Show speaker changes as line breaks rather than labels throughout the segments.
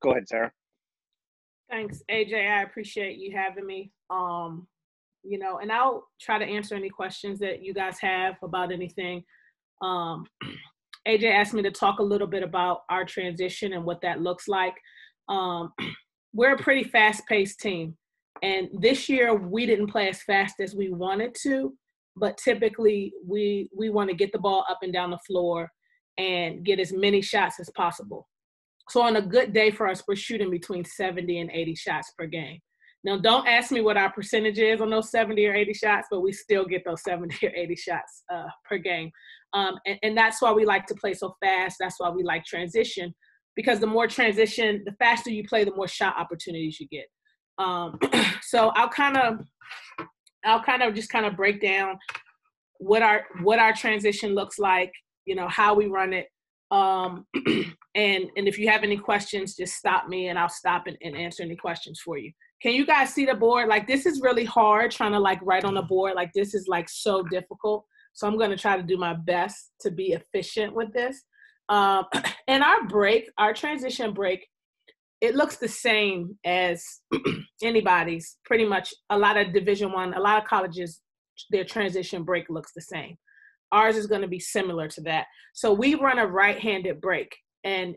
Go ahead, Sarah.
Thanks, AJ. I appreciate you having me. And I'll try to answer any questions that you guys have about anything. Um, AJ asked me to talk a little bit about our transition and what that looks like. Um, we're a pretty fast-paced team, and this year we didn't play as fast as we wanted to, but typically we want to get the ball up and down the floor and get as many shots as possible. So on a good day for us, we're shooting between 70 and 80 shots per game. Now, don't ask me what our percentage is on those 70 or 80 shots, but we still get those 70 or 80 shots per game. And that's why we like to play so fast. That's why we like transition, because the more transition, the faster you play, the more shot opportunities you get. So I'll kind of just kind of break down what our transition looks like, how we run it. And if you have any questions, just stop me and I'll stop and answer any questions for you. Can you guys see the board? Like, this is really hard trying to like write on the board. Like, this is like so difficult. So I'm going to try to do my best to be efficient with this. And our transition break, it looks the same as anybody's. Pretty much a lot of Division I, a lot of colleges, their transition break looks the same. Ours is going to be similar to that. So we run a right-handed break, and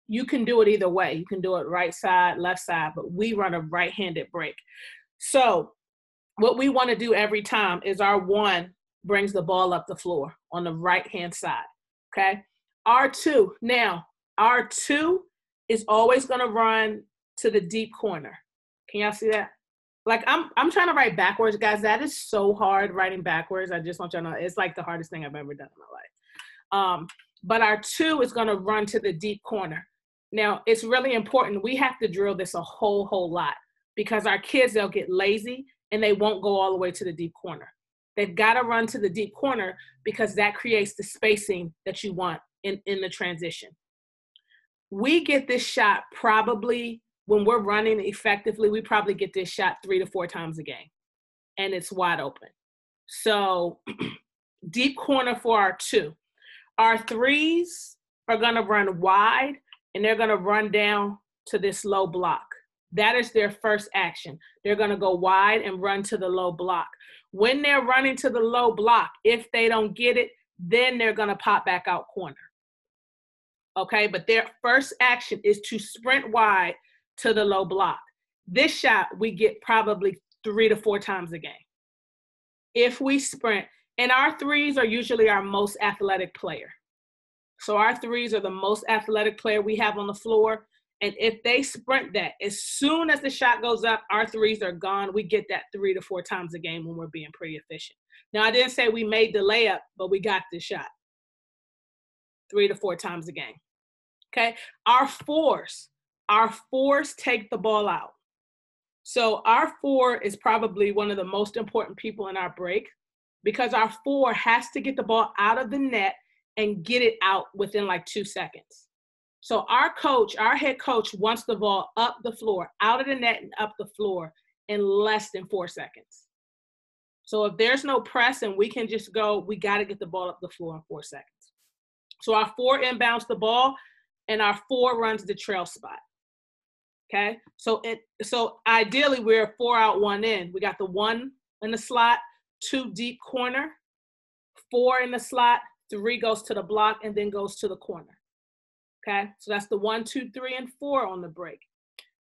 you can do it either way. You can do it right side, left side, but we run a right-handed break. So what we want to do every time is our one brings the ball up the floor on the right-hand side, okay? Our two is always going to run to the deep corner. Can y'all see that? Like, I'm trying to write backwards, guys. That is so hard, writing backwards. I just want y'all to know, it's like the hardest thing I've ever done in my life. But our two is going to run to the deep corner. Now, it's really important. We have to drill this a whole lot, because our kids, they'll get lazy and they won't go all the way to the deep corner. They've got to run to the deep corner because that creates the spacing that you want in the transition. We get this shot probably, when we're running effectively, we probably get this shot 3 to 4 times a game, and it's wide open. So deep corner for our two. Our threes are going to run wide, and they're going to run down to this low block. That is their first action. They're going to go wide and run to the low block. When they're running to the low block, if they don't get it, then they're going to pop back out corner. Okay, but their first action is to sprint wide to the low block. This shot we get probably 3 to 4 times a game. If we sprint, and our threes are usually our most athletic player. So our threes are the most athletic player we have on the floor. And if they sprint that, as soon as the shot goes up, our threes are gone. We get that 3 to 4 times a game when we're being pretty efficient. Now, I didn't say we made the layup, but we got the shot 3 to 4 times a game. Okay, our fours take the ball out. So our 4 is probably one of the most important people in our break, because our 4 has to get the ball out of the net and get it out within like 2 seconds. So our head coach wants the ball up the floor, out of the net and up the floor in less than 4 seconds. So if there's no press and we can just go, we got to get the ball up the floor in 4 seconds. So our 4 inbounds the ball, and our 4 runs the trail spot. Okay, so ideally we're 4 out, 1 in. We got the 1 in the slot, 2 deep corner, 4 in the slot, 3 goes to the block and then goes to the corner. Okay, so that's the 1, 2, 3, and 4 on the break.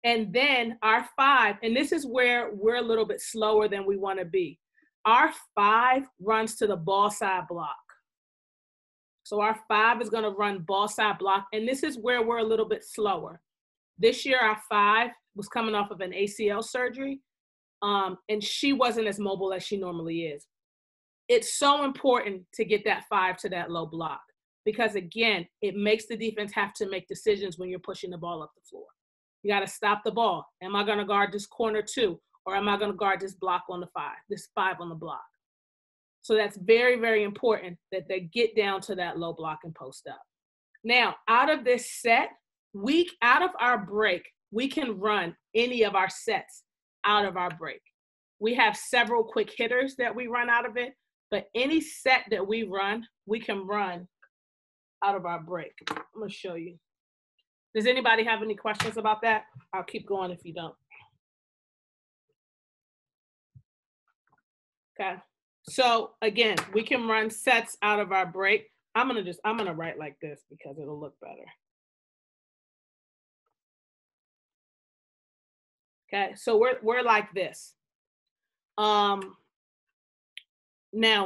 And then our 5, and this is where we're a little bit slower than we want to be. Our 5 runs to the ball side block. So our 5 is going to run ball side block, and this is where we're a little bit slower. This year, our 5 was coming off of an ACL surgery, and she wasn't as mobile as she normally is. It's so important to get that 5 to that low block, because, again, it makes the defense have to make decisions when you're pushing the ball up the floor. You got to stop the ball. Am I going to guard this corner 2, or am I going to guard this block on the 5, this 5 on the block? So that's very, very important that they get down to that low block and post up. Now, out of this set, out of our break, we can run any of our sets out of our break. We have several quick hitters that we run out of it, but any set that we run, we can run out of our break. I'm going to show you. Does anybody have any questions about that? I'll keep going if you don't. Okay. So again, we can run sets out of our break. I'm gonna write like this because it'll look better. Okay, so we're like this. Now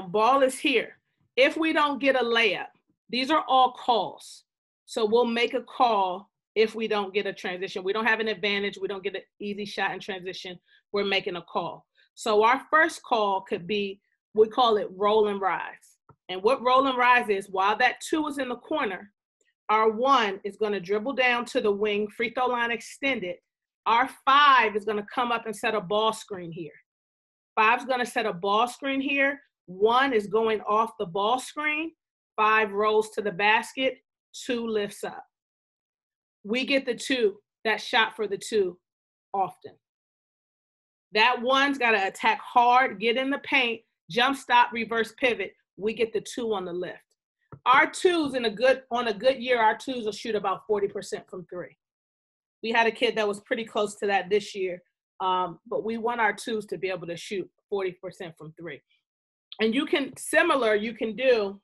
ball is here. If we don't get a layup, these are all calls. So we'll make a call if we don't get a transition. We don't have an advantage. We don't get an easy shot in transition. We're making a call. So our first call could be, we call it roll and rise. And what roll and rise is, while that 2 is in the corner, our 1 is going to dribble down to the wing, free throw line extended. Our 5 is going to come up and set a ball screen here. 5 is going to set a ball screen here. 1 is going off the ball screen. 5 rolls to the basket. 2 lifts up. We get the 2, that shot for the 2 often. That 1's got to attack hard, get in the paint, jump stop, reverse pivot. We get the 2 on the lift. Our 2s on a good year, our 2s will shoot about 40% from 3. We had a kid that was pretty close to that this year, but we want our 2s to be able to shoot 40% from 3. And you can do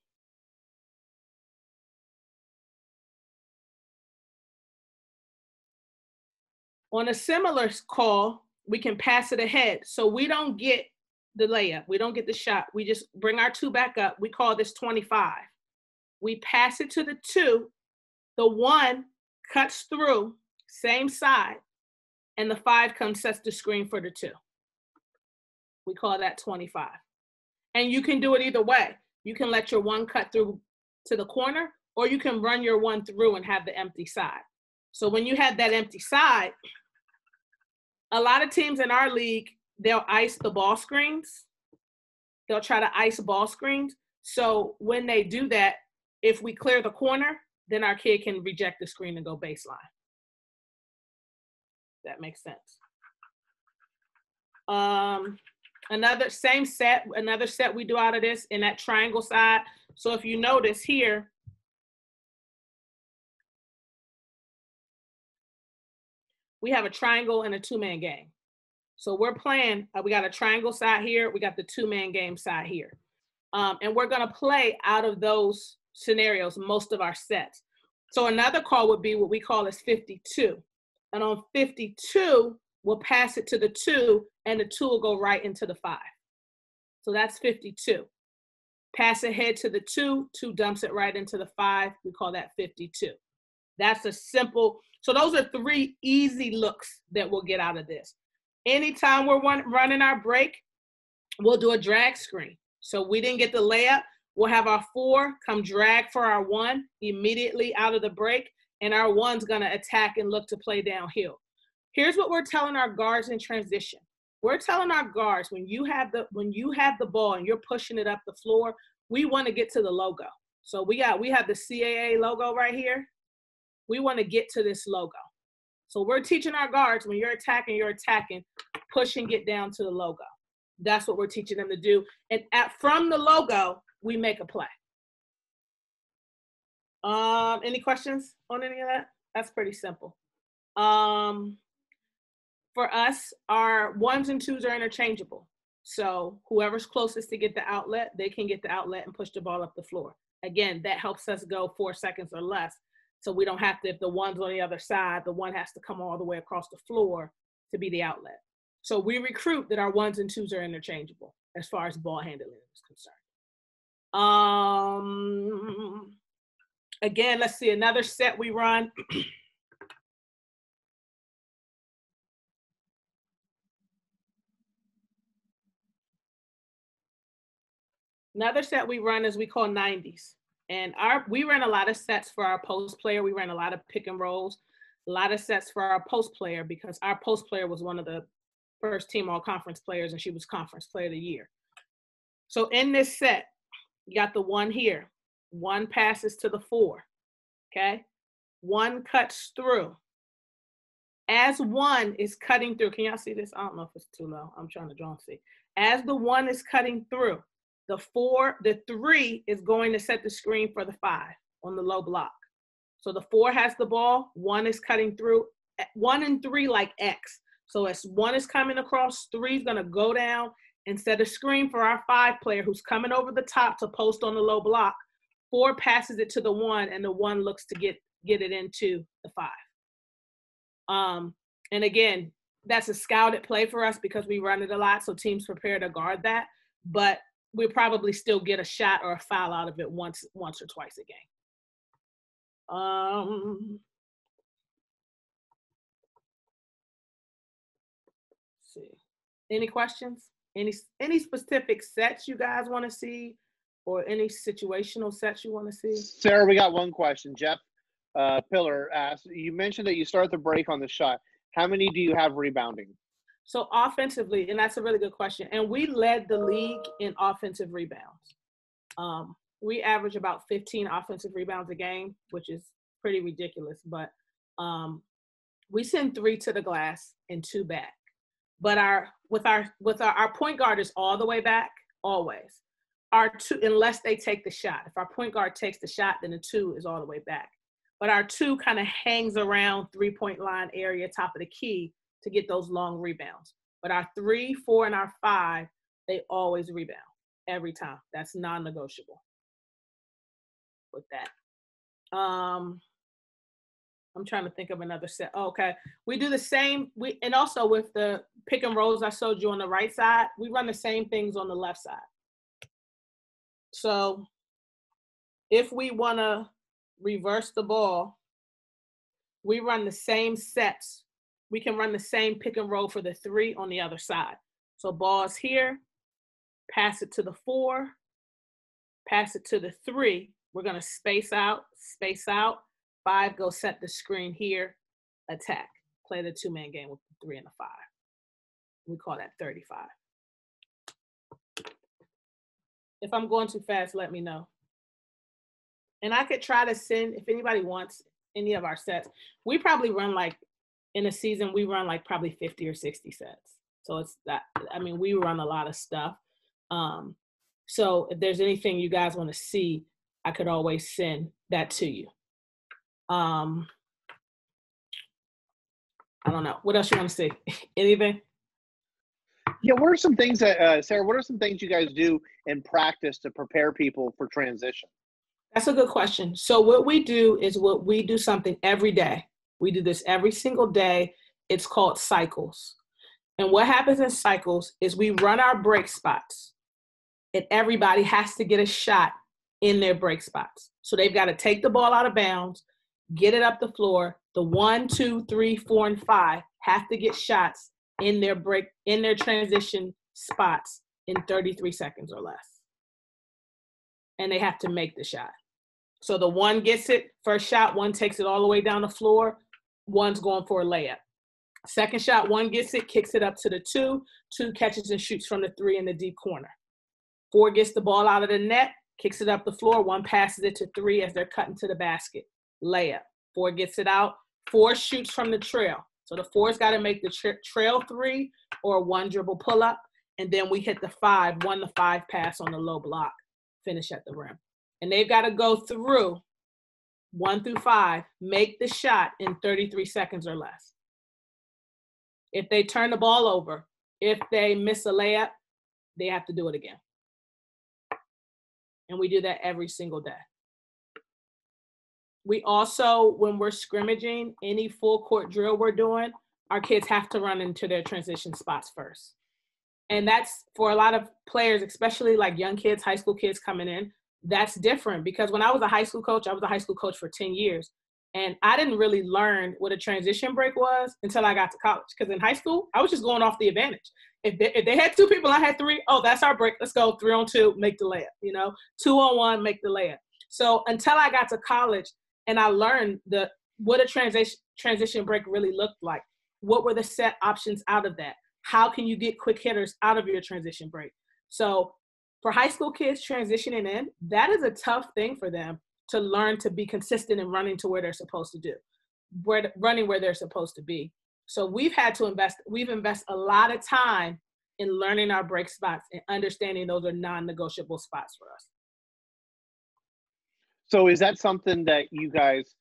on a similar call, we can pass it ahead. So we don't get the layup. We don't get the shot. We just bring our 2 back up. We call this 25. We pass it to the 2. The 1 cuts through, same side, and the 5 comes, sets the screen for the 2. We call that 25. And you can do it either way. You can let your 1 cut through to the corner, or you can run your 1 through and have the empty side. So when you have that empty side, a lot of teams in our league, they'll ice the ball screens. They'll try to ice ball screens. So when they do that, if we clear the corner, then our kid can reject the screen and go baseline. That makes sense. Another set we do out of this in that triangle side. So if you notice here, we have a triangle and a 2-man game. So we're playing, we got a triangle side here, we got the 2-man game side here. And we're gonna play out of those scenarios most of our sets. So another call would be what we call as 52. And on 52, we'll pass it to the 2, and the 2 will go right into the 5. So that's 52. Pass ahead to the 2, 2 dumps it right into the 5. We call that 52. That's a simple, so those are 3 easy looks that we'll get out of this. Anytime we're running our break, we'll do a drag screen. So we didn't get the layup, we'll have our 4 come drag for our 1 immediately out of the break, and our 1's gonna attack and look to play downhill. Here's what we're telling our guards in transition. We're telling our guards, when you have the ball and you're pushing it up the floor, we want to get to the logo. So we have the CAA logo right here. We want to get to this logo. So we're teaching our guards, when you're attacking, push and get down to the logo. That's what we're teaching them to do. And from the logo, we make a play. Any questions on any of that? That's pretty simple. For us, our 1s and 2s are interchangeable. So whoever's closest to get the outlet, they can get the outlet and push the ball up the floor. Again, that helps us go 4 seconds or less. So we don't have to, if the 1's on the other side, the 1 has to come all the way across the floor to be the outlet. So we recruit that our 1s and 2s are interchangeable as far as ball handling is concerned. Again, let's see, another set we run. Another set we run is we call 90s. And we ran a lot of sets for our post player. We ran a lot of pick and rolls, a lot of sets for our post player, because our post player was one of the first team all conference players, and she was conference player of the year. So in this set, you got the 1 here. 1 passes to the 4, okay? 1 cuts through. As 1 is cutting through, can y'all see this? I don't know if it's too low. I'm trying to draw and see. As the 1 is cutting through, the 3 is going to set the screen for the 5 on the low block. So the 4 has the ball, 1 is cutting through, 1 and 3 like X. So as 1 is coming across, 3 is going to go down and set a screen for our 5 player who's coming over the top to post on the low block. 4 passes it to the 1, and the 1 looks to get it into the 5. And again, that's a scouted play for us because we run it a lot, so teams prepare to guard that. But we'll probably still get a shot or a foul out of it once or twice a game. Let's see. Any questions? Any specific sets you guys want to see, or any situational sets you want to see?
Sarah, we got one question. Jeff Pillar asked, you mentioned that you start the break on the shot. How many do you have rebounding?
So offensively, and that's a really good question, and we led the league in offensive rebounds. We average about 15 offensive rebounds a game, which is pretty ridiculous, but we send 3 to the glass and 2 back. But our point guard is all the way back, always. Our 2, unless they take the shot. If our point guard takes the shot, then the 2 is all the way back. But our 2 kind of hangs around 3-point line area, top of the key, to get those long rebounds. But our 3, 4, and our 5, they always rebound every time. That's non-negotiable with that. I'm trying to think of another set. Oh, okay. We do the same. And also with the pick and rolls I showed you on the right side, we run the same things on the left side. So if we want to reverse the ball, we run the same sets. We can run the same pick and roll for the 3 on the other side. So ball's here, pass it to the 4, pass it to the 3. We're going to space out. 5, go set the screen here, attack. Play the 2-man game with the 3 and the 5. We call that 35. If I'm going too fast, let me know. And I could try to send, if anybody wants any of our sets, we probably run like, in a season, we run like probably 50 or 60 sets. So it's that, I mean, we run a lot of stuff. So if there's anything you guys want to see, I could always send that to you. I don't know. What else you want to see? Anything?
Yeah, what are some things that, Sarah, what are some things you guys do in practice to prepare people for transition?
That's a good question. So what we do is we do something every day. We do this every single day. It's called cycles. And what happens in cycles is we run our break spots, and everybody has to get a shot in their break spots. So they've got to take the ball out of bounds, get it up the floor. The 1, 2, 3, 4, and 5 have to get shots in their transition spots in 33 seconds or less. And they have to make the shot. So the 1 gets it, first shot, 1 takes it all the way down the floor, 1's going for a layup. Second shot, 1 gets it, kicks it up to the 2, 2 catches and shoots from the 3 in the deep corner. 4 gets the ball out of the net, kicks it up the floor, 1 passes it to 3 as they're cutting to the basket. Layup. 4 gets it out, 4 shoots from the trail. So the 4's got to make the trail 3 or 1 dribble pull up, and then we hit the 5, 1 to 5 pass on the low block, finish at the rim. And they've got to go through 1 through 5, make the shot in 33 seconds or less. If they turn the ball over, if they miss a layup, they have to do it again. And we do that every single day. We also, when we're scrimmaging, any full court drill we're doing, our kids have to run into their transition spots first. And that's for a lot of players, especially like young kids, high school kids coming in, that's different because when I was a high school coach, I was a high school coach for 10 years. And I didn't really learn what a transition break was until I got to college. Because in high school, I was just going off the advantage. If they had 2 people, I had 3, oh, that's our break. Let's go 3 on 2, make the layup, 2 on 1, make the layup. So until I got to college and I learned what a transition break really looked like, what were the set options out of that? How can you get quick hitters out of your transition break? So for high school kids transitioning in, that is a tough thing for them to learn to be consistent in running to where they're supposed to do, running where they're supposed to be. So we've invested a lot of time in learning our break spots and understanding those are non-negotiable spots for us.
So is that something that you guys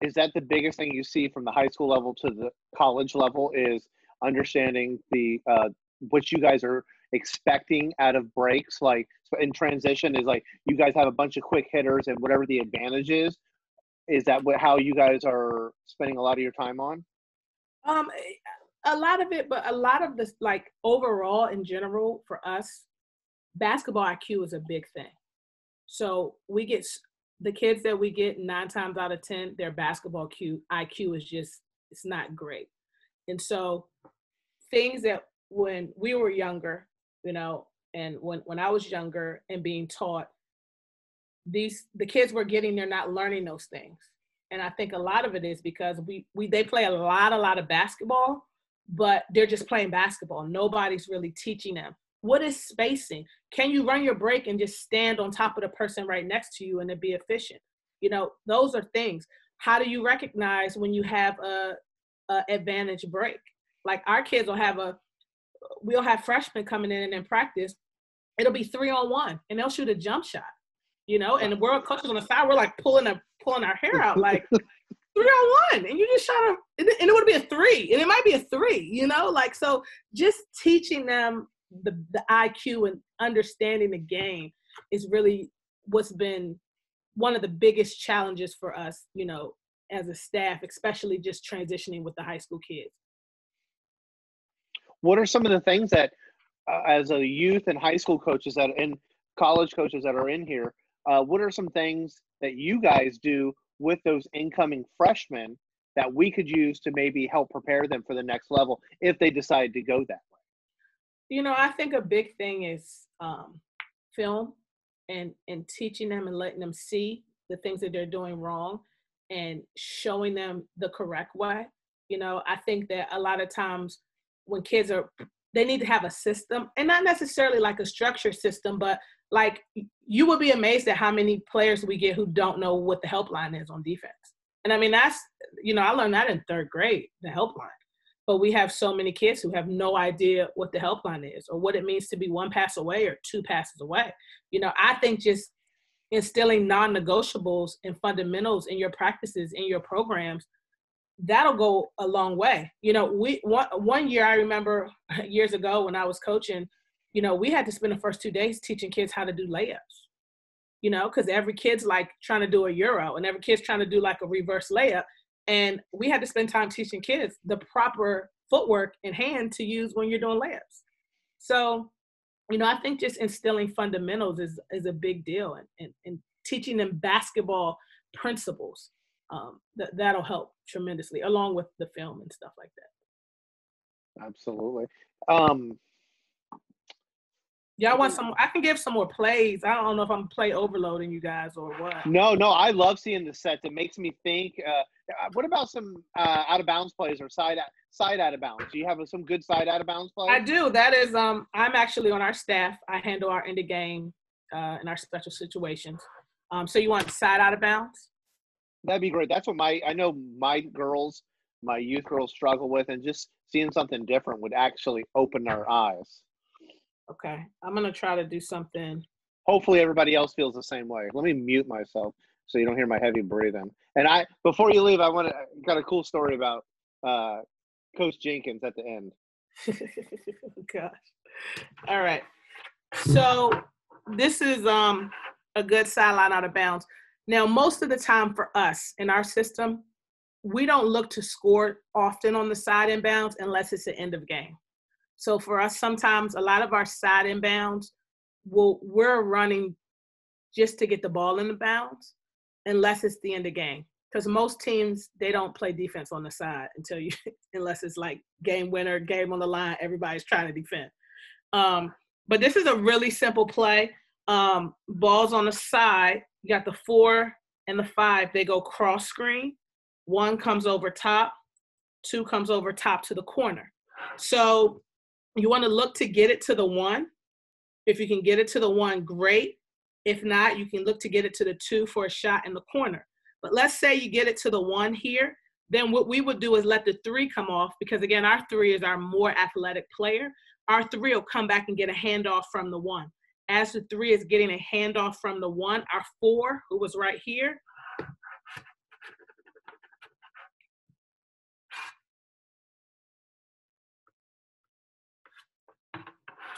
is that the biggest thing you see from the high school level to the college level is understanding the what you guys are expecting out of breaks, like in transition, is like you guys have a bunch of quick hitters and whatever the advantage is that how you guys are spending a lot of your time on?
A lot of it, but a lot of this, like overall in general for us, basketball IQ is a big thing. So we get the kids that we get 9 times out of 10, their basketball IQ is just, it's not great. And so things that when we were younger, you know, and when I was younger and being taught, the kids we're getting, they're not learning those things. And I think a lot of it is because they play a lot of basketball, but they're just playing basketball. Nobody's really teaching them. What is spacing? Can you run your break and just stand on top of the person right next to you and it be efficient? You know, those are things. How do you recognize when you have a advantage break? Like our kids we'll have freshmen coming in practice. It'll be 3-on-1 and they'll shoot a jump shot, you know, and the world coaches on the side, we're like pulling our hair out like 3-on-1 and you just shot and it would be a 3 and it might be a 3, you know, like, so just teaching them the IQ and understanding the game is really what's been one of the biggest challenges for us, you know, as a staff, especially just transitioning with the high school kids.
What are some of the things that as a youth and high school coaches and college coaches that are in here, what are some things that you guys do with those incoming freshmen that we could use to maybe help prepare them for the next level if they decide to go that way?
You know, I think a big thing is film and teaching them and letting them see the things that they're doing wrong and showing them the correct way. You know, I think that a lot of times when kids they need to have a system, and not necessarily like a structured system, but like you would be amazed at how many players we get who don't know what the helpline is on defense. And I mean, that's, you know, I learned that in 3rd grade, the helpline. But we have so many kids who have no idea what the helpline is or what it means to be 1 pass away or 2 passes away. You know, I think just instilling non-negotiables and fundamentals in your practices, in your programs, that'll go a long way. You know, one year I remember years ago when I was coaching, you know, we had to spend the first 2 days teaching kids how to do layups, you know, because every kid's like trying to do a Euro and every kid's trying to do like a reverse layup. And we had to spend time teaching kids the proper footwork and hand to use when you're doing layups. So, you know, I think just instilling fundamentals is a big deal and teaching them basketball principles. That'll help tremendously, along with the film and stuff like that.
Absolutely.
Yeah, I can give some more plays. I don't know if I'm play overloading you guys or what.
No, I love seeing the sets. It makes me think. What about some out of bounds plays or side out of bounds? Do you have some good side out of bounds plays?
I do. That is, I'm actually on our staff. I handle our end of game and our special situations. So you want side out of bounds?
That'd be great. That's what I know my youth girls struggle with, and just seeing something different would actually open their eyes.
Okay, I'm gonna try to do something.
Hopefully everybody else feels the same way. Let me mute myself so you don't hear my heavy breathing. And before you leave, got a cool story about Coach Jenkins at the end.
Gosh. All right. So this is a good sideline out of bounds. Now, most of the time for us in our system, we don't look to score often on the side inbounds unless it's the end of game. So for us, sometimes a lot of our side inbounds, we're running just to get the ball in the bounds unless it's the end of game. Because most teams, they don't play defense on the side unless it's like game winner, game on the line, everybody's trying to defend. But this is a really simple play. Balls on the side, you got the 4 and the 5, they go cross screen. 1 comes over top, 2 comes over top to the corner. So you want to look to get it to the 1. If you can get it to the 1, great. If not, you can look to get it to the 2 for a shot in the corner. But let's say you get it to the 1 here, then what we would do is let the 3 come off, because again, our 3 is our more athletic player. Our 3 will come back and get a handoff from the 1. As the 3 is getting a handoff from the 1, our 4, who was right here,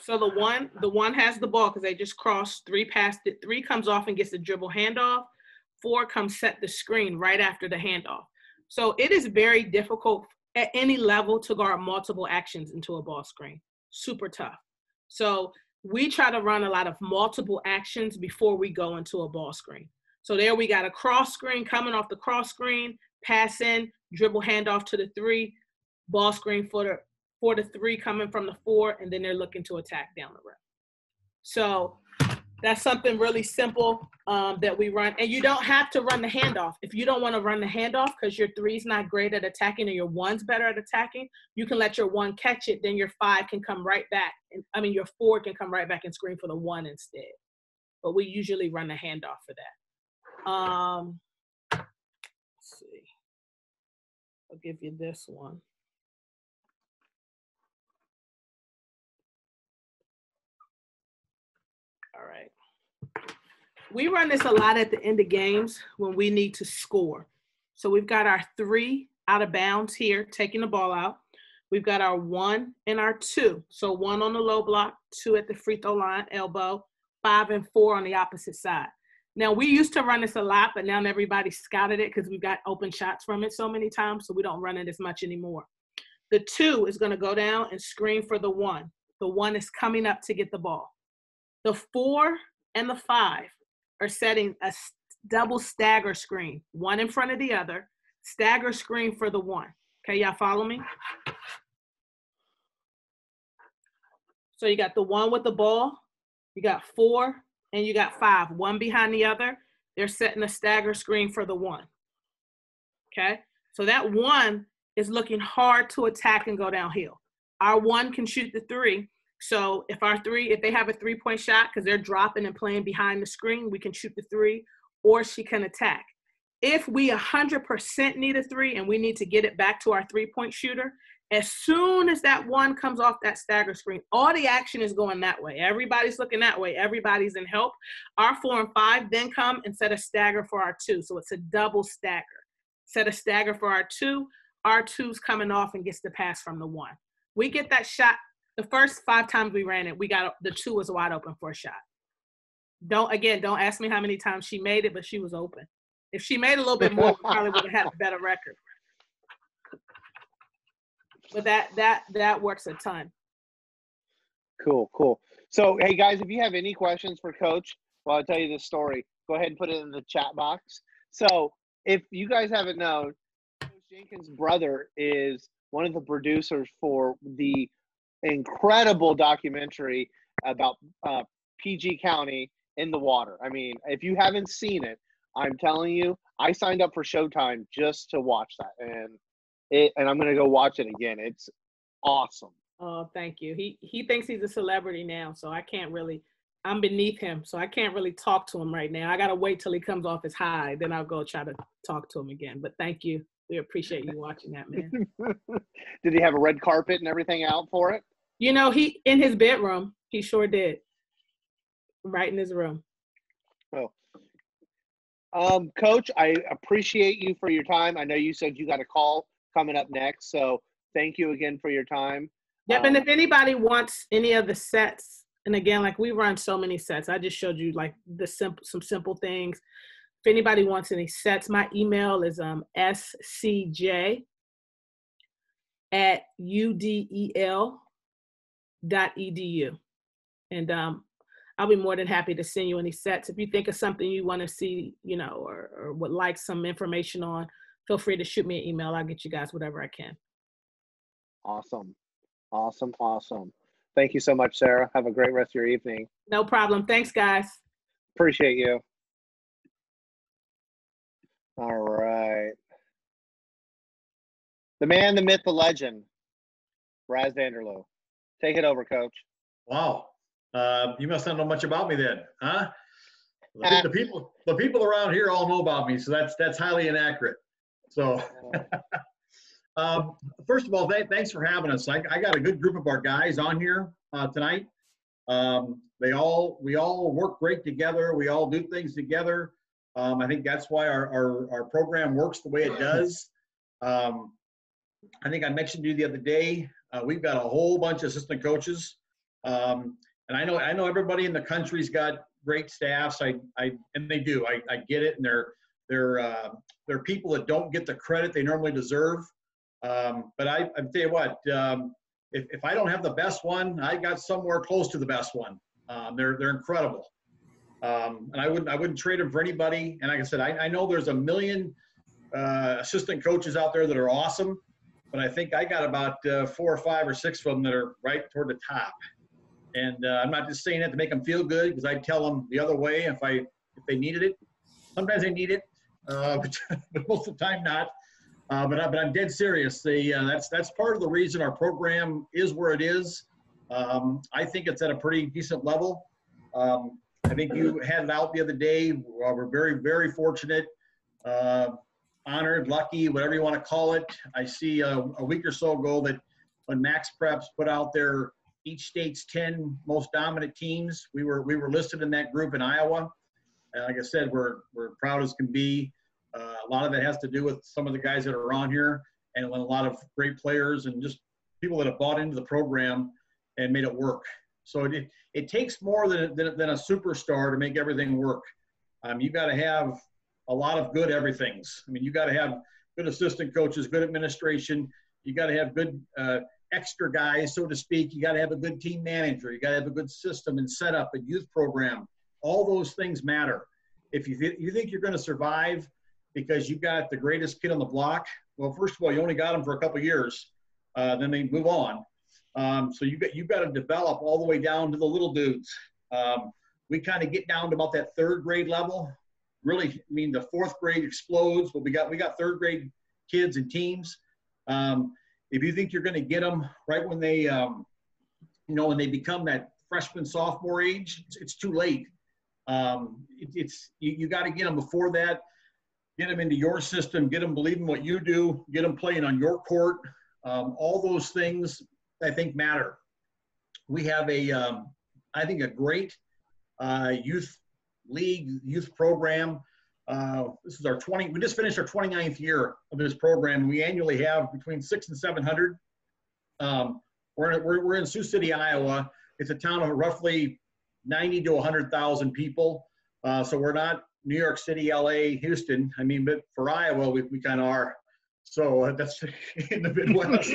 So the one has the ball because they just crossed. 3 passed it. 3 comes off and gets the dribble handoff. 4 comes set the screen right after the handoff. So it is very difficult at any level to guard multiple actions into a ball screen. Super tough. So we try to run a lot of multiple actions before we go into a ball screen. So there we got a cross screen coming off the cross screen, pass in, dribble handoff to the 3, ball screen for the 3 coming from the 4, and then they're looking to attack down the rim. So that's something really simple that we run. And you don't have to run the handoff. If you don't want to run the handoff because your 3's not great at attacking and your 1's better at attacking, you can let your 1 catch it. Then your 5 can come right back. Your 4 can come right back and screen for the 1 instead. But we usually run the handoff for that. Let's see. I'll give you this one. All right. We run this a lot at the end of games when we need to score. So we've got our 3 out of bounds here, taking the ball out. We've got our 1 and our 2. So 1 on the low block, 2 at the free throw line, elbow, 5 and 4 on the opposite side. Now, we used to run this a lot, but now everybody scouted it because we've got open shots from it so many times, so we don't run it as much anymore. The 2 is going to go down and screen for the 1. The 1 is coming up to get the ball. The 4 and the 5 are setting a double stagger screen, one in front of the other, stagger screen for the 1. Okay, y'all follow me? So you got the 1 with the ball, you got 4, and you got 5, one behind the other. They're setting a stagger screen for the 1. Okay, so that 1 is looking hard to attack and go downhill. Our 1 can shoot the 3. So if they have a 3-point shot because they're dropping and playing behind the screen, we can shoot the 3, or she can attack. If we 100% need a 3 and we need to get it back to our 3-point shooter, as soon as that 1 comes off that stagger screen, all the action is going that way. Everybody's looking that way. Everybody's in help. Our 4 and 5 then come and set a stagger for our 2. So it's a double stagger. Set a stagger for our 2. Our 2's coming off and gets the pass from the 1. We get that shot. The first 5 times we ran it, the 2 was wide open for a shot. Don't ask me how many times she made it, but she was open. If she made a little bit more, we probably would have had a better record. But that works a ton.
Cool. So, hey, guys, if you have any questions for Coach while I tell you this story, go ahead and put it in the chat box. So if you guys haven't known, Coach Jenkins' brother is one of the producers for the incredible documentary about PG County in the water. I mean, if you haven't seen it, I'm telling you, I signed up for Showtime just to watch that, and I'm gonna go watch it again. It's awesome.
Oh, thank you. He thinks he's a celebrity now, so I'm beneath him, so I can't really talk to him right now. I gotta wait till he comes off his high, then I'll go try to talk to him again. But thank you. We appreciate you watching that, man.
Did he have a red carpet and everything out for it?
He in his bedroom, he sure did. Right in his room.
Oh. Coach, I appreciate you for your time. I know you said you got a call coming up next, so thank you again for your time.
Yep, and if anybody wants any of the sets, and again, like we run so many sets, I just showed you like some simple things. If anybody wants any sets, my email is scj@udel.edu. And I'll be more than happy to send you any sets. If you think of something you want to see, or would like some information on, feel free to shoot me an email. I'll get you guys whatever I can.
Awesome. Thank you so much, Sarah. Have a great rest of your evening.
No problem. Thanks, guys.
Appreciate you. All right. The man, the myth, the legend, Raz Vanderloo. Take it over, Coach.
Wow. You must not know much about me then, huh? The people around here all know about me, so that's highly inaccurate. So, first of all, thanks for having us. I got a good group of our guys on here tonight. We all work great together. We all do things together. I think that's why our program works the way it does. I think I mentioned to you the other day, we've got a whole bunch of assistant coaches And I know everybody in the country's got great staffs. And they do. I get it. And they're people that don't get the credit they normally deserve. But I tell you what, if I don't have the best one, I got somewhere close to the best one. They're incredible. And I wouldn't trade them for anybody. And like I said, I know there's a million assistant coaches out there that are awesome, but I think I got about 4 or 5 or 6 of them that are right toward the top. And I'm not just saying that to make them feel good, because I tell them the other way if they needed it. Sometimes they need it, but most of the time not. But I'm dead serious. That's part of the reason our program is where it is. I think it's at a pretty decent level. I think you had it out the other day. We're very, very fortunate, honored, lucky, whatever you want to call it. I see a week or so ago that when Max Preps put out their each state's 10 most dominant teams, we were listed in that group in Iowa. And like I said, we're proud as can be. A lot of it has to do with some of the guys that are on here, and a lot of great players and just people that have bought into the program and made it work. So it takes more than a superstar to make everything work. You got to have a lot of good everythings. I mean, you got to have good assistant coaches, good administration. You got to have good extra guys, so to speak. You got to have a good team manager. You got to have a good system and setup and youth program. All those things matter. If you think you're going to survive because you got the greatest kid on the block, well, first of all, you only got them for a couple of years. Then they move on. So you've got to develop all the way down to the little dudes. We kind of get down to about that 3rd grade level. Really, I mean, the 4th grade explodes, but we got 3rd grade kids and teams. If you think you're going to get them right when they, when they become that freshman, sophomore age, it's too late. You got to get them before that. Get them into your system. Get them believing what you do. Get them playing on your court. All those things, I think, matter. We have I think, a great youth league, youth program. This is we just finished our 29th year of this program. We annually have between 600 and 700. We're in Sioux City, Iowa. It's a town of roughly 90 to 100,000 people. So we're not New York City, LA, Houston. I mean, but for Iowa, we kind of are. So that's in the Midwest.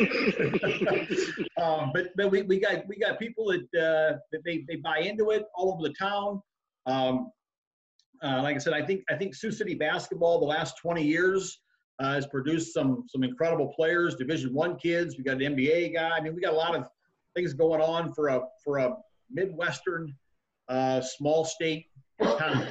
But we got people that they buy into it all over the town. Like I said, I think Sioux City basketball the last 20 years has produced some incredible players, Division I kids. We got an NBA guy. I mean, we got a lot of things going on for a Midwestern small state town.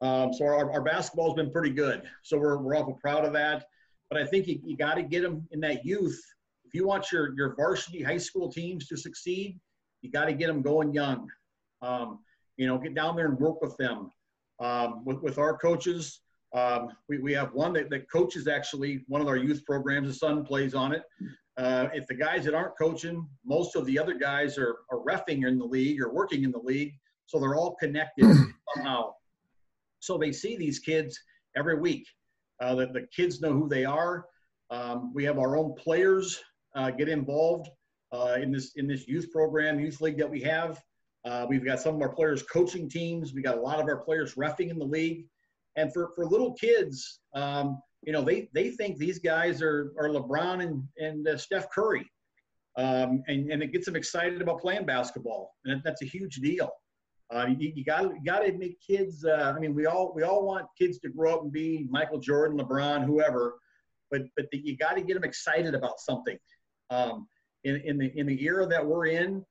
So our basketball's been pretty good. So we're awful proud of that. But I think you got to get them in that youth. If you want your varsity high school teams to succeed, you got to get them going young. Get down there and work with them. With our coaches, we have one that coaches actually one of our youth programs. His son plays on it. If the guys that aren't coaching, most of the other guys are reffing in the league or working in the league, so they're all connected somehow. So they see these kids every week. The kids know who they are. We have our own players get involved in this youth program, youth league that we have. We've got some of our players coaching teams. We got a lot of our players reffing in the league. And for little kids, they think these guys are LeBron and Steph Curry. And it gets them excited about playing basketball. And that's a huge deal. You got to make kids. We all want kids to grow up and be Michael Jordan, LeBron, whoever. But you got to get them excited about something. In the era that we're in,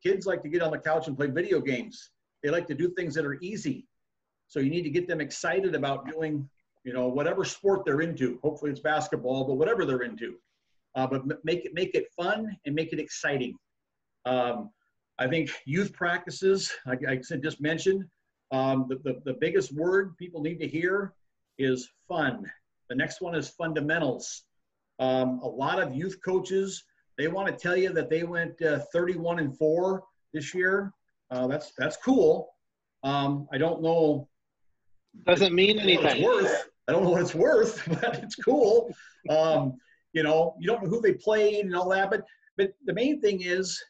kids like to get on the couch and play video games. They like to do things that are easy. So you need to get them excited about doing, whatever sport they're into. Hopefully it's basketball, but whatever they're into. But make it fun and make it exciting. I think youth practices, I just mentioned, the biggest word people need to hear is fun. The next one is fundamentals. A lot of youth coaches, they want to tell you that they went 31-4 this year. That's cool. I don't know.
Doesn't mean anything.
I don't know what it's worth, but it's cool. You know, you don't know who they played and all that, but the main thing is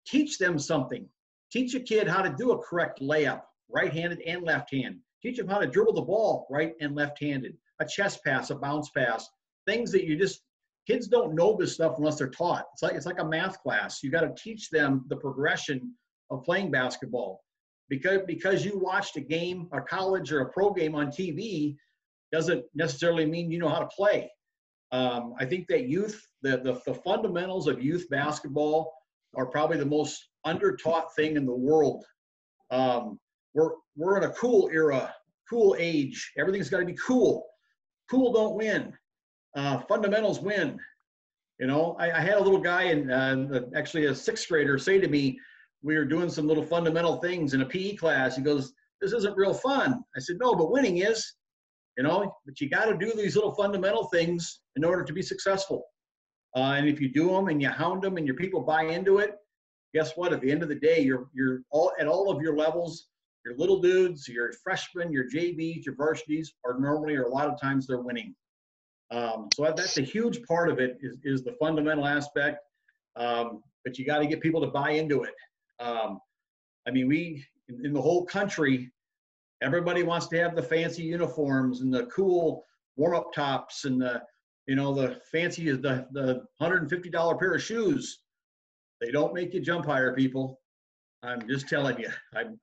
teach them something. Teach a kid how to do a correct layup, right-handed and left-hand. Teach them how to dribble the ball right and left-handed, a chest pass, a bounce pass, things that kids don't know this stuff unless they're taught. It's like a math class. You got to teach them the progression of playing basketball. Because you watched a game, a college or a pro game on TV, doesn't necessarily mean you know how to play. I think that the fundamentals of youth basketball are probably the most undertaught thing in the world. We're in a cool era, cool age. Everything's got to be cool. Cool don't win. Fundamentals win. You know, I had a little guy actually a sixth grader say to me, we were doing some little fundamental things in a PE class. He goes, "This isn't real fun." I said, "No, but winning is, you know, but you got to do these little fundamental things in order to be successful. And if you do them and you hound them and your people buy into it, guess what? At the end of the day, you're all at all of your levels, your little dudes, your freshmen, your JVs, your varsities are normally, or a lot of times they're winning. So that's a huge part of it is the fundamental aspect. But you got to get people to buy into it. I mean, we, in the whole country, everybody wants to have the fancy uniforms and the cool warm-up tops and the fancy, the $150 pair of shoes. They don't make you jump higher, people. I'm just telling you.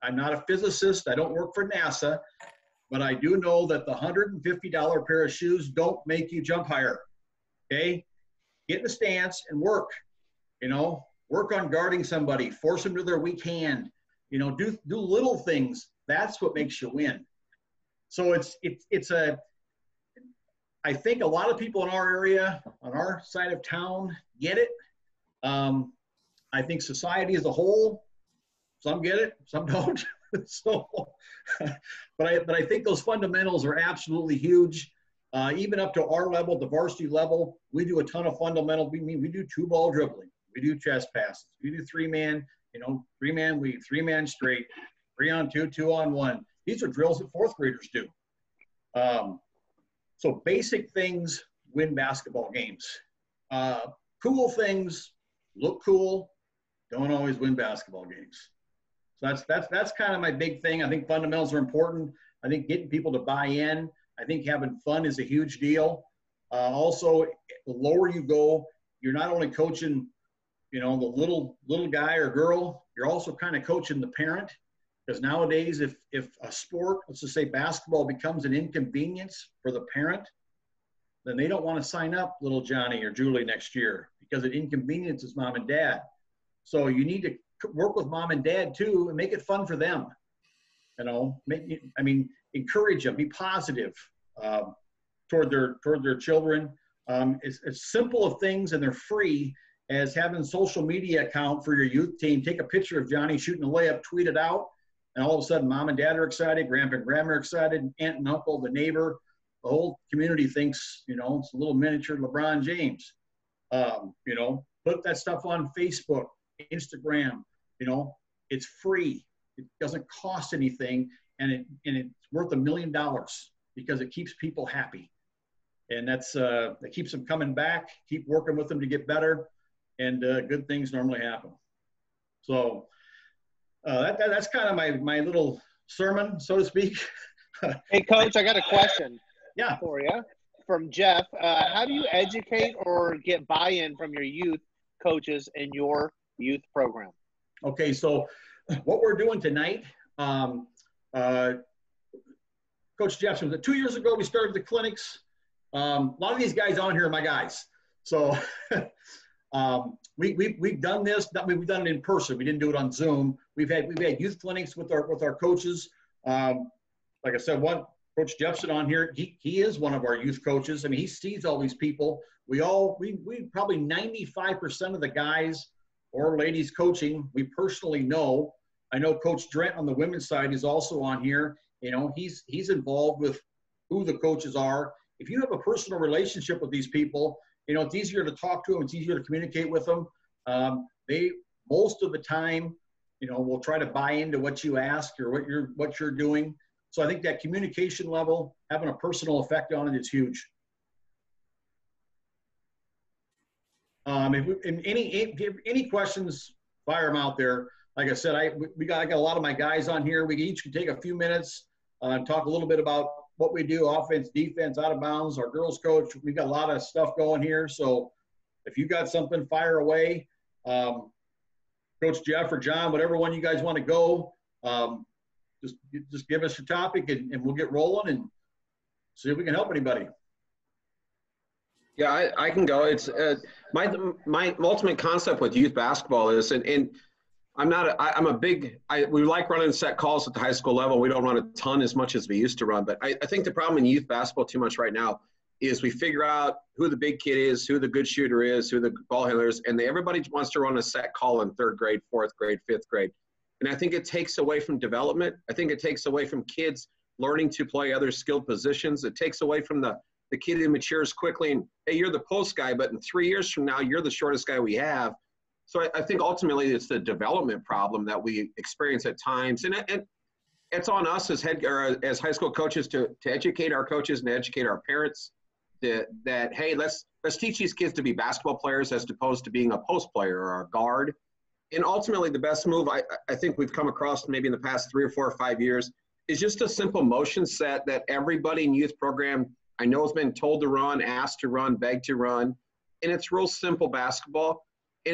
I'm not a physicist. I don't work for NASA. But I do know that the $150 pair of shoes don't make you jump higher. Okay? Get in the stance and work. You know, work on guarding somebody. Force them to their weak hand. You know, do little things. That's what makes you win. So I think a lot of people in our area, on our side of town, get it. I think society as a whole, some get it, some don't. So, but I think those fundamentals are absolutely huge. Even up to our level, the varsity level, we do a ton of fundamental. We do 2-ball dribbling. We do chest passes. We do 3-man, 3-man weave, 3-man straight, 3-on-2, 2-on-1. These are drills that 4th graders do. So basic things win basketball games. Cool things look cool, don't always win basketball games. So that's kind of my big thing. I think fundamentals are important. I think getting people to buy in. I think having fun is a huge deal. Also, the lower you go, you're not only coaching, the little guy or girl, you're also kind of coaching the parent. Because nowadays, if a sport, let's just say basketball, becomes an inconvenience for the parent, then they don't want to sign up little Johnny or Julie next year because it inconveniences mom and dad. So you need to work with mom and dad too and make it fun for them. Encourage them, be positive toward their children. It's simple of things, and they're free, as having a social media account for your youth team. Take a picture of Johnny shooting a layup, tweet it out, and all of a sudden mom and dad are excited, grandpa and grandma are excited, aunt and uncle, the neighbor, the whole community thinks, it's a little miniature LeBron James. Put that stuff on Facebook, Instagram. It's free. It doesn't cost anything, and it's worth $1 million because it keeps people happy, and that keeps them coming back. Keep working with them to get better, and good things normally happen. So that's kind of my little sermon, so to speak.
Hey, Coach, I got a question.
Yeah.
For you from Jeff. How do you educate or get buy-in from your youth coaches in your youth program?
Okay, so what we're doing tonight, Coach Jefferson, 2 years ago we started the clinics. A lot of these guys on here are my guys. So we've done this. We've done it in person. We didn't do it on Zoom. We've had youth clinics with our coaches. Like I said, Coach Jefferson on here, he is one of our youth coaches. I mean, he sees all these people. We probably 95% of the guys or ladies coaching, we personally know. I know Coach Drent on the women's side is also on here. He's involved with who the coaches are. If you have a personal relationship with these people, it's easier to talk to them. It's easier to communicate with them. They, most of the time, will try to buy into what you ask or what you're doing. So I think that communication level, having a personal effect on it is huge. If any questions, fire them out there. Like I said, I got a lot of my guys on here. We each can take a few minutes and talk a little bit about what we do, offense, defense, out of bounds, our girls coach. We've got a lot of stuff going here. So if you got something, fire away. Coach Jeff or John, whatever one you guys want to go, just give us your topic and we'll get rolling and see if we can help anybody.
Yeah, I can go. It's my ultimate concept with youth basketball is, and we like running set calls at the high school level. We don't run a ton as much as we used to run, but I think the problem in youth basketball too much right now is we figure out who the big kid is, who the good shooter is, who the ball handler is, and everybody wants to run a set call in 3rd grade, 4th grade, 5th grade. And I think it takes away from development. I think it takes away from kids learning to play other skilled positions. It takes away from the kid who matures quickly and, hey, you're the post guy, but in 3 years from now, you're the shortest guy we have. So I think ultimately it's the development problem that we experience at times. And it's on us as high school coaches to educate our coaches and educate our parents that hey, let's teach these kids to be basketball players as opposed to being a post player or a guard. And ultimately the best move I think we've come across maybe in the past 3 or 4 or 5 years is just a simple motion set that everybody in youth program I know has been told to run, asked to run, begged to run. And it's real simple basketball.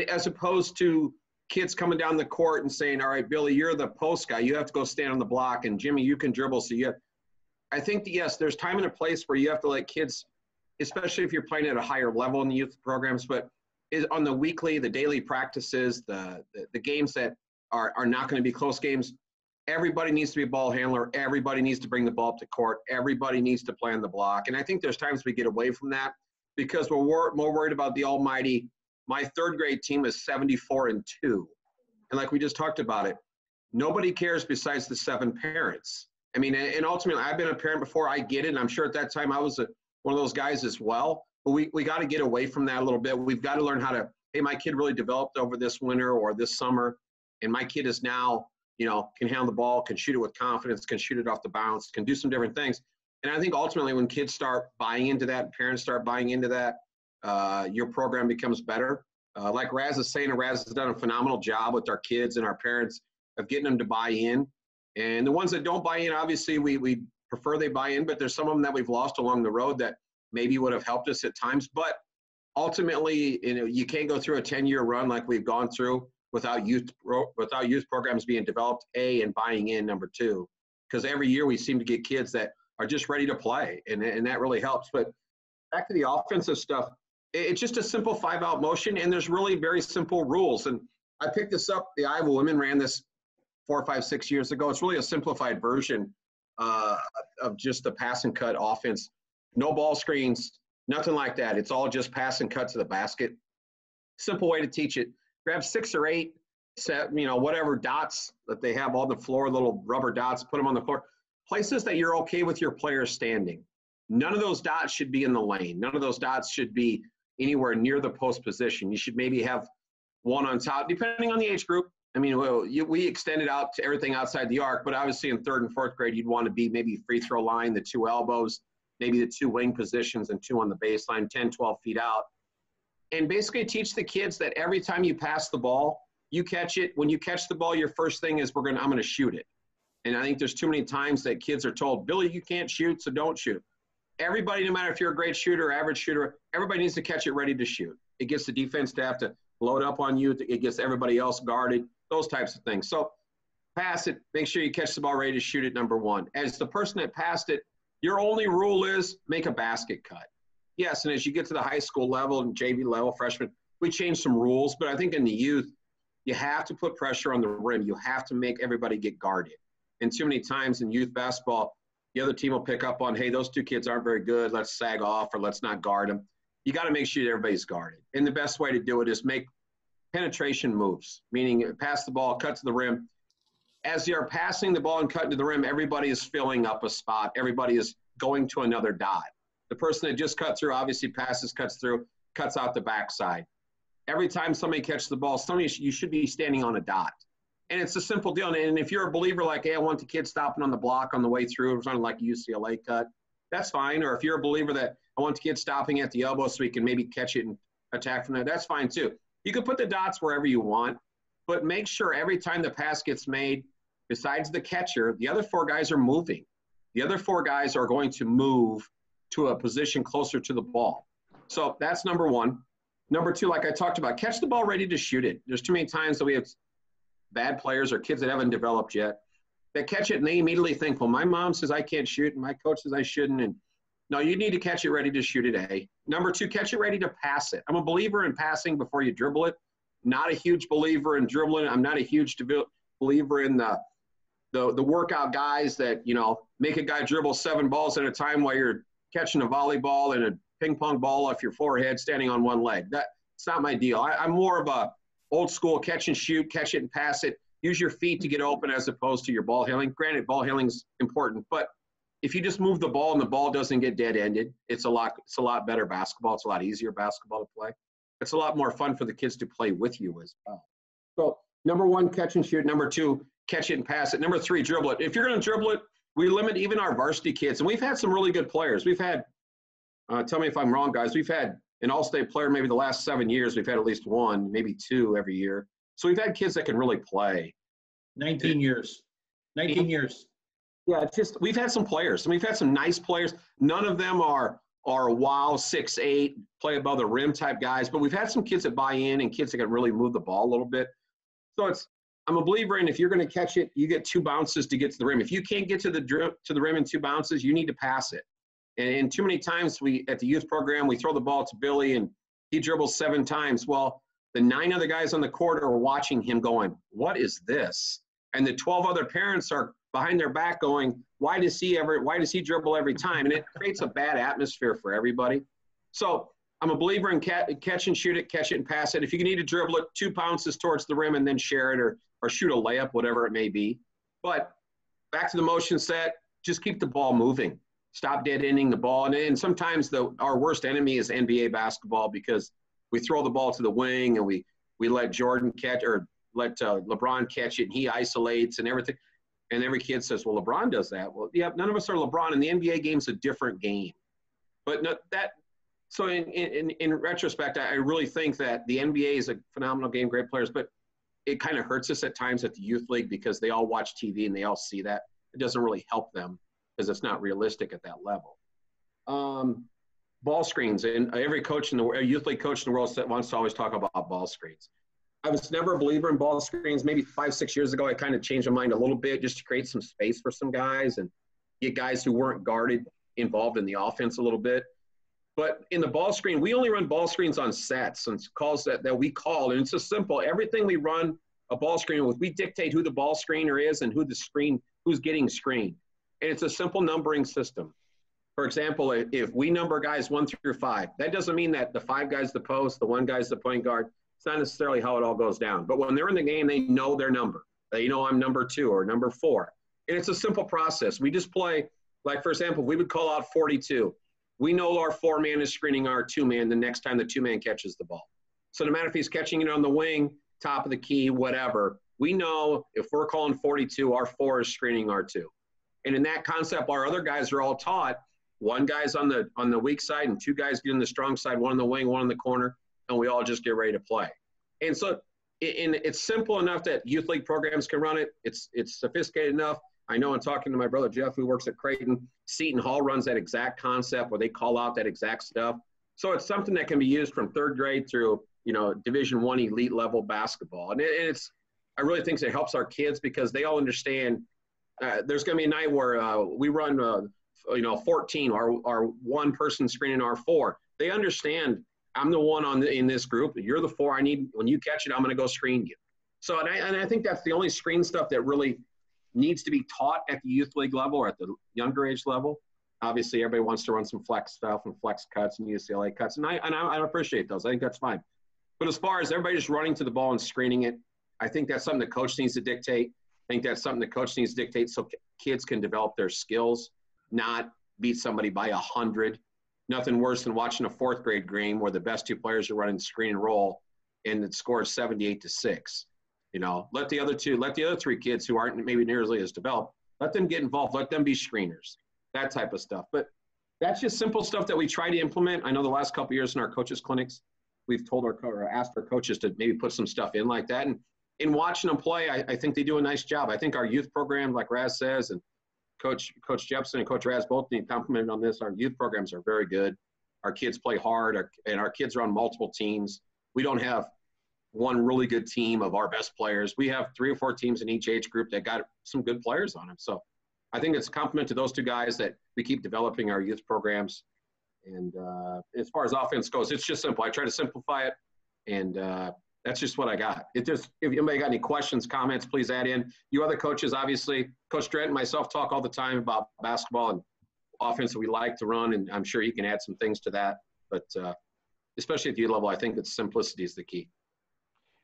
As opposed to kids coming down the court and saying, all right, Billy, you're the post guy. You have to go stand on the block. And Jimmy, you can dribble. So I think that, yes, there's time and a place where you have to let kids, especially if you're playing at a higher level in the youth programs, but on the weekly, the daily practices, the games that are not going to be close games, everybody needs to be a ball handler. Everybody needs to bring the ball up to court. Everybody needs to play on the block. And I think there's times we get away from that because we're more worried about the almighty. My 3rd grade team is 74-2. And like we just talked about it, nobody cares besides the 7 parents. I mean, and ultimately, I've been a parent before. I get it. And I'm sure at that time I was one of those guys as well. But we got to get away from that a little bit. We've got to learn how to, hey, my kid really developed over this winter or this summer. And my kid is now, can handle the ball, can shoot it with confidence, can shoot it off the bounce, can do some different things. And I think ultimately when kids start buying into that, parents start buying into that, your program becomes better. Like Raz is saying, Raz has done a phenomenal job with our kids and our parents of getting them to buy in. And the ones that don't buy in, obviously, we prefer they buy in, but there's some of them that we've lost along the road that maybe would have helped us at times. But ultimately, you can't go through a 10-year run like we've gone through without youth programs being developed, and buying in, number 2. Because every year we seem to get kids that are just ready to play, and that really helps. But back to the offensive stuff, it's just a simple 5-out motion, and there's really very simple rules. And I picked this up. The Iowa women ran this 4, 5, 6 years ago. It's really a simplified version of just the pass and cut offense. No ball screens, nothing like that. It's all just pass and cut to the basket. Simple way to teach it. Grab 6 or 8, set, whatever dots that they have on the floor, little rubber dots, put them on the floor. Places that you're okay with your players standing. None of those dots should be in the lane. None of those dots should be anywhere near the post position. You should maybe have one on top, depending on the age group. I mean, we extended out to everything outside the arc, but obviously in 3rd and 4th grade, you'd want to be maybe free throw line, the 2 elbows, maybe the 2 wing positions and 2 on the baseline, 10, 12 feet out. And basically teach the kids that every time you pass the ball, you catch it. When you catch the ball, your first thing is I'm going to shoot it. And I think there's too many times that kids are told, Billy, you can't shoot, so don't shoot. Everybody, no matter if you're a great shooter or average shooter, everybody needs to catch it ready to shoot. It gets the defense to have to load up on you. It gets everybody else guarded, those types of things. So pass it, make sure you catch the ball ready to shoot it, number 1. As the person that passed it, your only rule is make a basket cut. Yes, and as you get to the high school level and JV level, freshman, we changed some rules. But I think in the youth, you have to put pressure on the rim. You have to make everybody get guarded. And too many times in youth basketball, the other team will pick up on, hey, those 2 kids aren't very good. Let's sag off or let's not guard them. You got to make sure that everybody's guarded. And the best way to do it is make penetration moves, meaning pass the ball, cut to the rim. As you're passing the ball and cutting to the rim, everybody is filling up a spot. Everybody is going to another dot. The person that just cut through obviously passes, cuts through, cuts out the backside. Every time somebody catches the ball, you should be standing on a dot. And it's a simple deal. And if you're a believer like, hey, I want the kid stopping on the block on the way through, or something like a UCLA cut, that's fine. Or if you're a believer that I want the kid stopping at the elbow so he can maybe catch it and attack from that. That's fine too. You can put the dots wherever you want, but make sure every time the pass gets made, besides the catcher, the other 4 guys are moving. The other 4 guys are going to move to a position closer to the ball. So that's number 1. Number 2, like I talked about, catch the ball ready to shoot it. There's too many times that we have bad players or kids that haven't developed yet that catch it and they immediately think, well, my mom says I can't shoot and my coach says I shouldn't. And no, you need to catch it ready to shoot it, A. Number 2, catch it ready to pass it. I'm a believer in passing before you dribble it. Not a huge believer in dribbling. I'm not a huge believer in the workout guys that, make a guy dribble 7 balls at a time while you're catching a volleyball and a ping pong ball off your forehead standing on one leg. That's not my deal. I'm more of a old school catch and shoot, catch it and pass it. Use your feet to get open as opposed to your ball handling. Granted, ball handling is important, but if you just move the ball and the ball doesn't get dead-ended, it's a lot better basketball. It's a lot easier basketball to play. It's a lot more fun for the kids to play with you as well. So number 1, catch and shoot. Number 2, catch it and pass it. Number 3, dribble it. If you're going to dribble it, we limit even our varsity kids. And we've had some really good players. We've had, tell me if I'm wrong, guys, we've had an all-state player maybe the last 7 years. We've had at least 1, maybe 2 every year. So we've had kids that can really play.
19 years. 19 years.
Yeah, it's just we've had some players. And we've had some nice players. None of them are wow, 6'8", play above the rim type guys. But we've had some kids that buy in and kids that can really move the ball a little bit. So I'm a believer in if you're going to catch it, you get 2 bounces to get to the rim. If you can't get to the rim in 2 bounces, you need to pass it. And too many times at the youth program, we throw the ball to Billy and he dribbles 7 times. Well, the 9 other guys on the court are watching him going, what is this? And the 12 other parents are behind their back going, why does he dribble every time? And it creates a bad atmosphere for everybody. So I'm a believer in catch and shoot it, catch it and pass it. If you need to dribble it 2 bounces towards the rim and then share it or shoot a layup, whatever it may be. But back to the motion set, just keep the ball moving. Stop dead-ending the ball. And sometimes our worst enemy is NBA basketball because we throw the ball to the wing and we let Jordan catch or let LeBron catch it and he isolates and everything. And every kid says, well, LeBron does that. Well, yeah, none of us are LeBron, and the NBA game's a different game. But so in retrospect, I really think that the NBA is a phenomenal game, great players, but it kind of hurts us at times at the youth league because they all watch TV and they all see that. It doesn't really help them because it's not realistic at that level. Ball screens, and every youth league coach in the world wants to always talk about ball screens. I was never a believer in ball screens. Maybe 5-6 years ago, I kind of changed my mind a little bit just to create some space for some guys and get guys who weren't guarded involved in the offense a little bit. But in the ball screen, we only run ball screens on sets and calls that we call. And it's just simple. Everything we run a ball screen with, we dictate who the ball screener is and who's getting screened. And it's a simple numbering system. For example, if we number guys 1 through 5, that doesn't mean that the 5 guys the post, the 1 guy's the point guard. It's not necessarily how it all goes down. But when they're in the game, they know their number. They know I'm number 2 or number 4. And it's a simple process. We just play, like, for example, we would call out 42. We know our 4-man is screening our 2-man the next time the 2-man catches the ball. So no matter if he's catching it on the wing, top of the key, whatever, we know if we're calling 42, our 4 is screening our 2. And in that concept, our other guys are all taught 1 guy's on the weak side and 2 guys get on the strong side, 1 in the wing, 1 in the corner, and we all just get ready to play. And so it's simple enough that youth league programs can run it. It's sophisticated enough. I know I'm talking to my brother Jeff, who works at Creighton. Seton Hall runs that exact concept where they call out that exact stuff. So it's something that can be used from 3rd grade through, Division I elite level basketball. And I really think it helps our kids because they all understand there's going to be a night where we run 14, our 1 person screening our 4. They understand I'm the one in this group. You're the 4. When you catch it, I'm going to go screen you. So, and I think that's the only screen stuff that really needs to be taught at the youth league level or at the younger age level. Obviously, everybody wants to run some flex stuff and flex cuts and UCLA cuts, and I appreciate those. I think that's fine. But as far as everybody just running to the ball and screening it, I think that's something the coach needs to dictate. I think that's something the coach needs to dictate so kids can develop their skills, not beat somebody by 100. Nothing worse than watching a 4th grade game where the best 2 players are running screen and roll and it scores 78-6. Let the other 3 kids who aren't maybe nearly as developed, let them get involved. Let them be screeners, that type of stuff. But that's just simple stuff that we try to implement. I know the last couple of years in our coaches' clinics, we've told or asked our coaches to maybe put some stuff in like that. And in watching them play, I think they do a nice job. I think our youth program, like Raz says, and Coach Jepson and Coach Raz both need compliment on this. Our youth programs are very good. Our kids play hard, and our kids are on multiple teams. We don't have one really good team of our best players. We have 3 or 4 teams in each age group that got some good players on them. So I think it's a compliment to those 2 guys that we keep developing our youth programs. And as far as offense goes, it's just simple. I try to simplify it, and that's just what I got. If anybody got any questions, comments, please add in. You other coaches, obviously, Coach Dredd and myself talk all the time about basketball and offense that we like to run, and I'm sure he can add some things to that. But especially at the level, I think that simplicity is the key.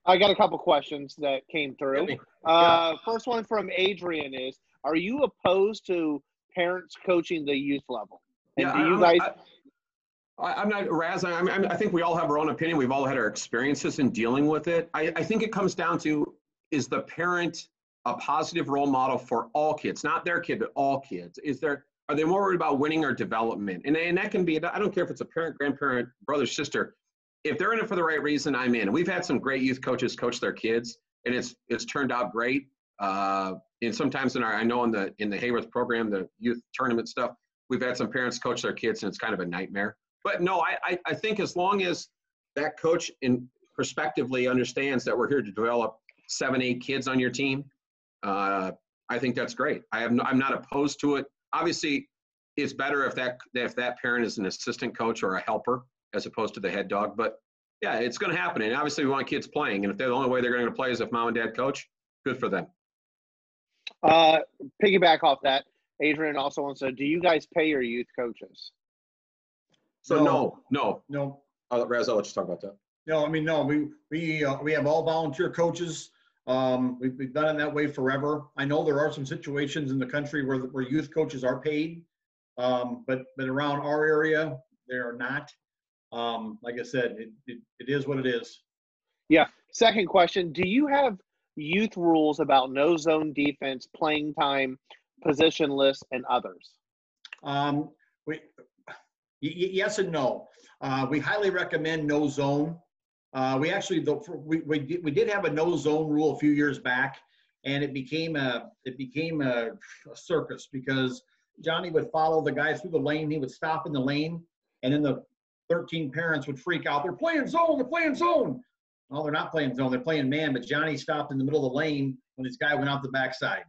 I got a couple questions that came through. First one from Adrian is, are you opposed to parents coaching the youth level? And do you guys –
I'm not, Raz, I think we all have our own opinion. We've all had our experiences in dealing with it. I think it comes down to, is the parent a positive role model for all kids? Not their kid, but all kids. Are they more worried about winning or development? And that can be, I don't care if it's a parent, grandparent, brother, sister. If they're in it for the right reason, I'm in. We've had some great youth coaches coach their kids, and it's turned out great. And sometimes in the Hayworth program, the youth tournament stuff, we've had some parents coach their kids, and it's kind of a nightmare. But no, I think as long as that coach prospectively understands that we're here to develop 7, 8 kids on your team, I think that's great. I'm not opposed to it. Obviously, it's better if that parent is an assistant coach or a helper as opposed to the head dog. But yeah, it's going to happen. And obviously, we want kids playing. And if they're the only way they're going to play is if mom and dad coach, good for them.
Piggyback off that, Adrian also wants to, do you guys pay your youth coaches?
So no. Raz, I'll let you talk about that.
No, we have all volunteer coaches. We've done it that way forever. I know there are some situations in the country where youth coaches are paid, but around our area, they are not. Like I said, it is what it is. Yeah.
Second question, do you have youth rules about no zone defense, playing time, positionless, and others?
Yes and no. We highly recommend no zone. We actually we did have a no zone rule a few years back, and it became a circus because Johnny would follow the guy through the lane. He would stop in the lane, and then the 13 parents would freak out. They're playing zone. They're playing zone. No, they're not playing zone. They're playing man. But Johnny stopped in the middle of the lane when this guy went out the backside.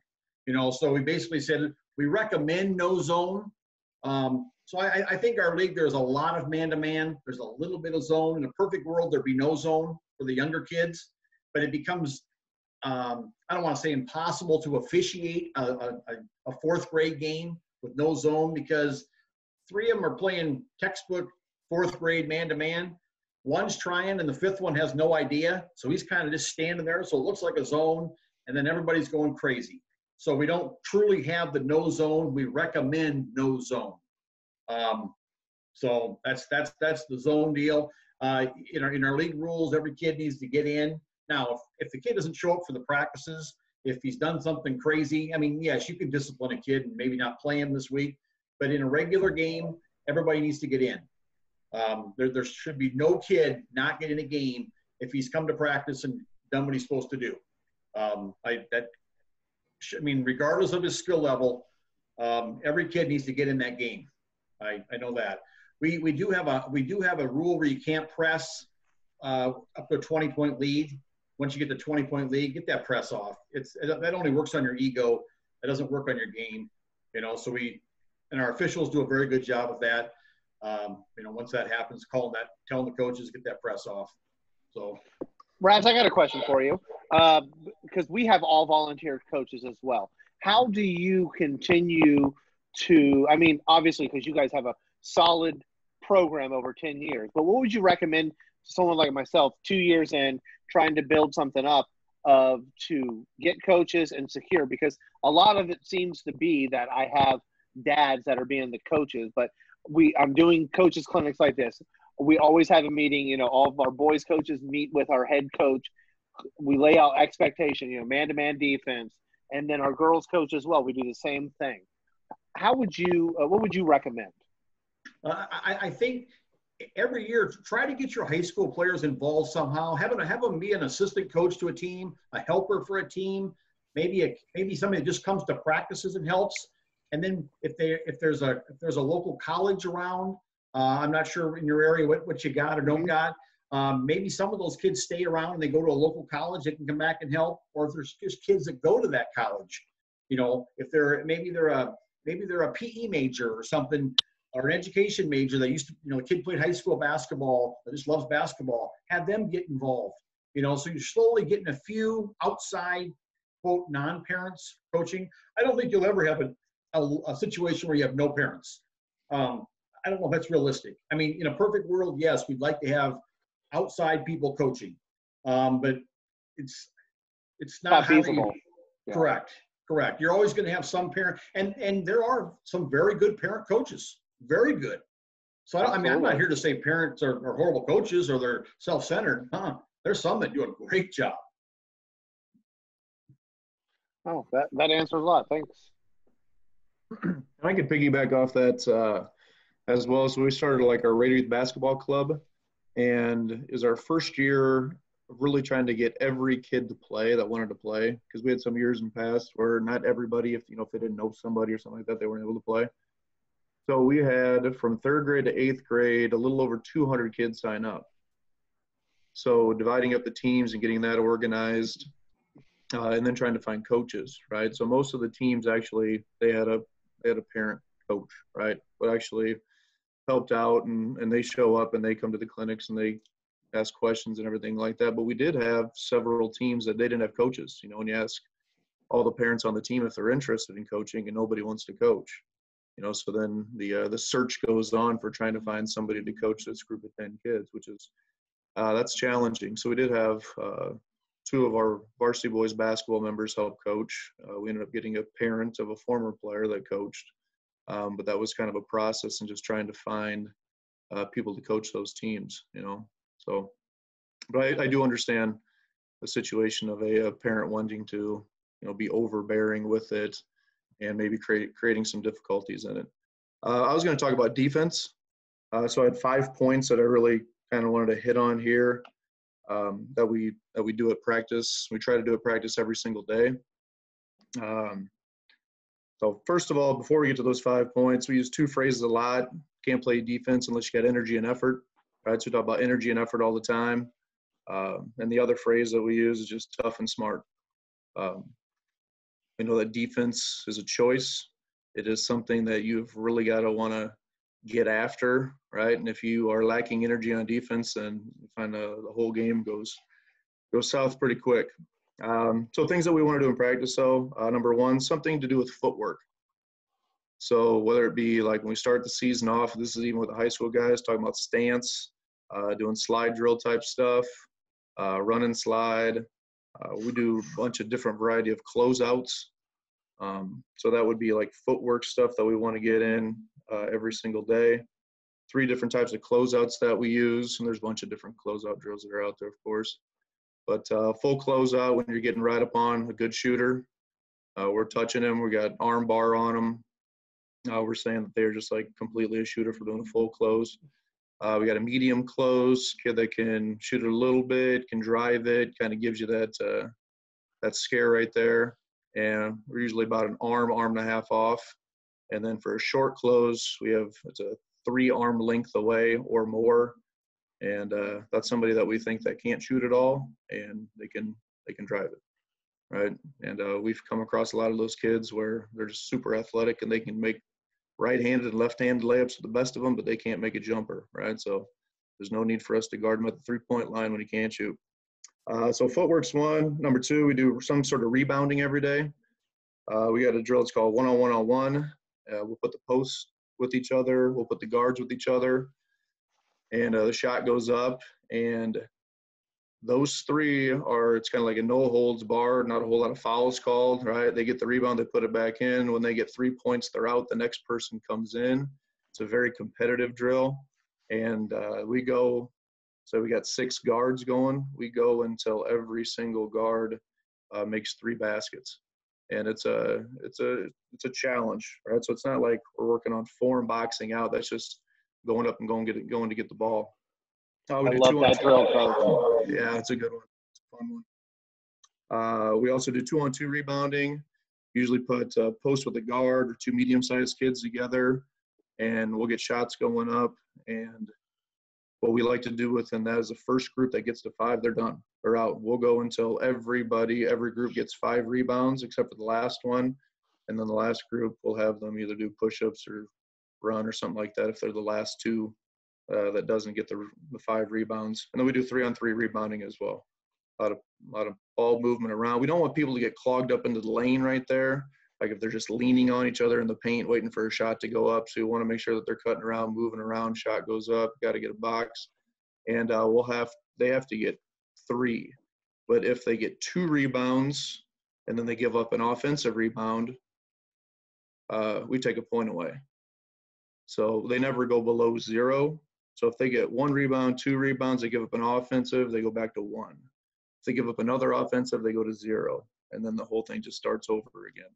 So we basically said we recommend no zone. So I think our league, there's a lot of man-to-man. There's a little bit of zone. In a perfect world, there'd be no zone for the younger kids. But it becomes, I don't want to say impossible to officiate a 4th grade game with no zone because 3 of them are playing textbook 4th grade man-to-man. One's trying, and the 5th one has no idea. So he's kind of just standing there. So it looks like a zone, and then everybody's going crazy. So we don't truly have the no zone. We recommend no zone. So that's the zone deal. In our league rules, every kid needs to get in. Now, if the kid doesn't show up for the practices, if he's done something crazy, yes, you can discipline a kid and maybe not play him this week. But in a regular game, everybody needs to get in. There should be no kid not getting a game if he's come to practice and done what he's supposed to do. Regardless of his skill level, every kid needs to get in that game. I know that. We do have a rule where you can't press up to a 20-point lead. Once you get the 20-point lead, get that press off. That only works on your ego. It doesn't work on your game. So our officials do a very good job of that. Once that happens, telling the coaches, get that press off. So,
Raz, I got a question for you because we have all volunteer coaches as well. How do you continue to, obviously, because you guys have a solid program over 10 years, but what would you recommend to someone like myself 2 years in trying to build something up to get coaches and secure? Because a lot of it seems to be that I have dads that are being the coaches, but I'm doing coaches clinics like this. We always have a meeting, all of our boys coaches meet with our head coach. We lay out expectation, man-to-man defense, and then our girls coach as well. We do the same thing. What would you recommend?
I think every year, try to get your high school players involved somehow. Have them be an assistant coach to a team, a helper for a team, maybe somebody that just comes to practices and helps. And then if there's a local college around, I'm not sure in your area what you got or don't got. Maybe some of those kids stay around and they go to a local college, they can come back and help. Or if there's just kids that go to that college, if they're a PE major or something, or an education major that used to, a kid played high school basketball that just loves basketball, have them get involved. So you're slowly getting a few outside, quote, non-parents coaching. I don't think you'll ever have a situation where you have no parents. I don't know if that's realistic. I mean, in a perfect world, yes, we'd like to have outside people coaching, but it's not
feasible.
Yeah. Correct. You're always going to have some parent, and there are some very good parent coaches, very good. So I'm not here to say parents are horrible coaches or they're self-centered. There's some that do a great job.
Oh, that answers a lot. Thanks.
I can piggyback off that as well. So we started like our Raider Youth Basketball Club, and is our first year of really trying to get every kid to play that wanted to play, because we had some years in the past where not everybody, if they didn't know somebody or something like that, they weren't able to play. So we had from 3rd grade to 8th grade a little over 200 kids sign up. So dividing up the teams and getting that organized, and then trying to find coaches, right? So most of the teams actually they had a parent coach, right? But actually helped out, and they show up and they come to the clinics and they ask questions and everything like that. But we did have several teams that they didn't have coaches. When you ask all the parents on the team if they're interested in coaching, and nobody wants to coach. So then the search goes on for trying to find somebody to coach this group of 10 kids, which is that's challenging. So we did have 2 of our varsity boys basketball members help coach. We ended up getting a parent of a former player that coached, but that was kind of a process and just trying to find people to coach those teams. So, but I do understand the situation of a parent wanting to, be overbearing with it and maybe creating some difficulties in it. I was going to talk about defense. So I had 5 points that I really kind of wanted to hit on here that we do at practice. We try to do at practice every single day. So first of all, before we get to those 5 points, we use 2 phrases a lot. Can't play defense unless you got energy and effort. Right, so we talk about energy and effort all the time. And the other phrase that we use is just tough and smart. We know that defense is a choice. It is something that you've really got to want to get after, right? And if you are lacking energy on defense, then you find the whole game goes south pretty quick. So things that we want to do in practice, though, number 1, something to do with footwork. So whether it be like when we start the season off, this is even with the high school guys, talking about stance, doing slide drill type stuff, run and slide. We do a bunch of different variety of closeouts. So that would be like footwork stuff that we want to get in every single day. 3 different types of closeouts that we use, and there's a bunch of different closeout drills that are out there, of course. But full closeout, when you're getting right up on a good shooter, we're touching them. We got arm bar on them. We're saying that they're just like completely a shooter for doing a full close. We got a medium close, kid that can shoot it a little bit, can drive it, kind of gives you that scare right there. And we're usually about an arm and a half off. And then for a short close, it's a 3 arm length away or more. And that's somebody that we think that can't shoot at all, and they can drive it, right? And we've come across a lot of those kids where they're just super athletic and they can make right-handed and left-handed layups with the best of them, but they can't make a jumper, right? So there's no need for us to guard them at the 3-point line when he can't shoot. So footwork's 1. Number 2, we do some sort of rebounding every day. We got a drill, it's called one-on-one-on-one. We'll put the posts with each other. We'll put the guards with each other. And the shot goes up. And those 3 it's kind of like a no holds barred, not a whole lot of fouls called, right? They get the rebound, they put it back in. When they get 3 points, they're out. The next person comes in. It's a very competitive drill. And we go, so we got 6 guards going. We go until every single guard makes 3 baskets. And it's a challenge, right? So it's not like we're working on form boxing out. That's just going up and going to get the ball.
I love that drill, Coach.
Yeah, it's a good one. It's a fun one. We also do 2-on-2 rebounding. Usually put post with a guard or two medium-sized kids together, and we'll get shots going up. And what we like to do within that is the first group that gets to 5, they're done. They're out. We'll go until every group gets 5 rebounds except for the last one. And then the last group, we'll have them either do push-ups or run or something like that if they're the last 2 that doesn't get the 5 rebounds. And then we do 3-on-3 rebounding as well. A lot of ball movement around. We don't want people to get clogged up into the lane right there. Like if they're just leaning on each other in the paint, waiting for a shot to go up. So you want to make sure that they're cutting around, moving around, shot goes up, got to get a box. And they have to get 3. But if they get 2 rebounds and then they give up an offensive rebound, we take a point away. So they never go below 0. So if they get 1 rebound, 2 rebounds, they give up an offensive, they go back to 1. If they give up another offensive, they go to 0. And then the whole thing just starts over again.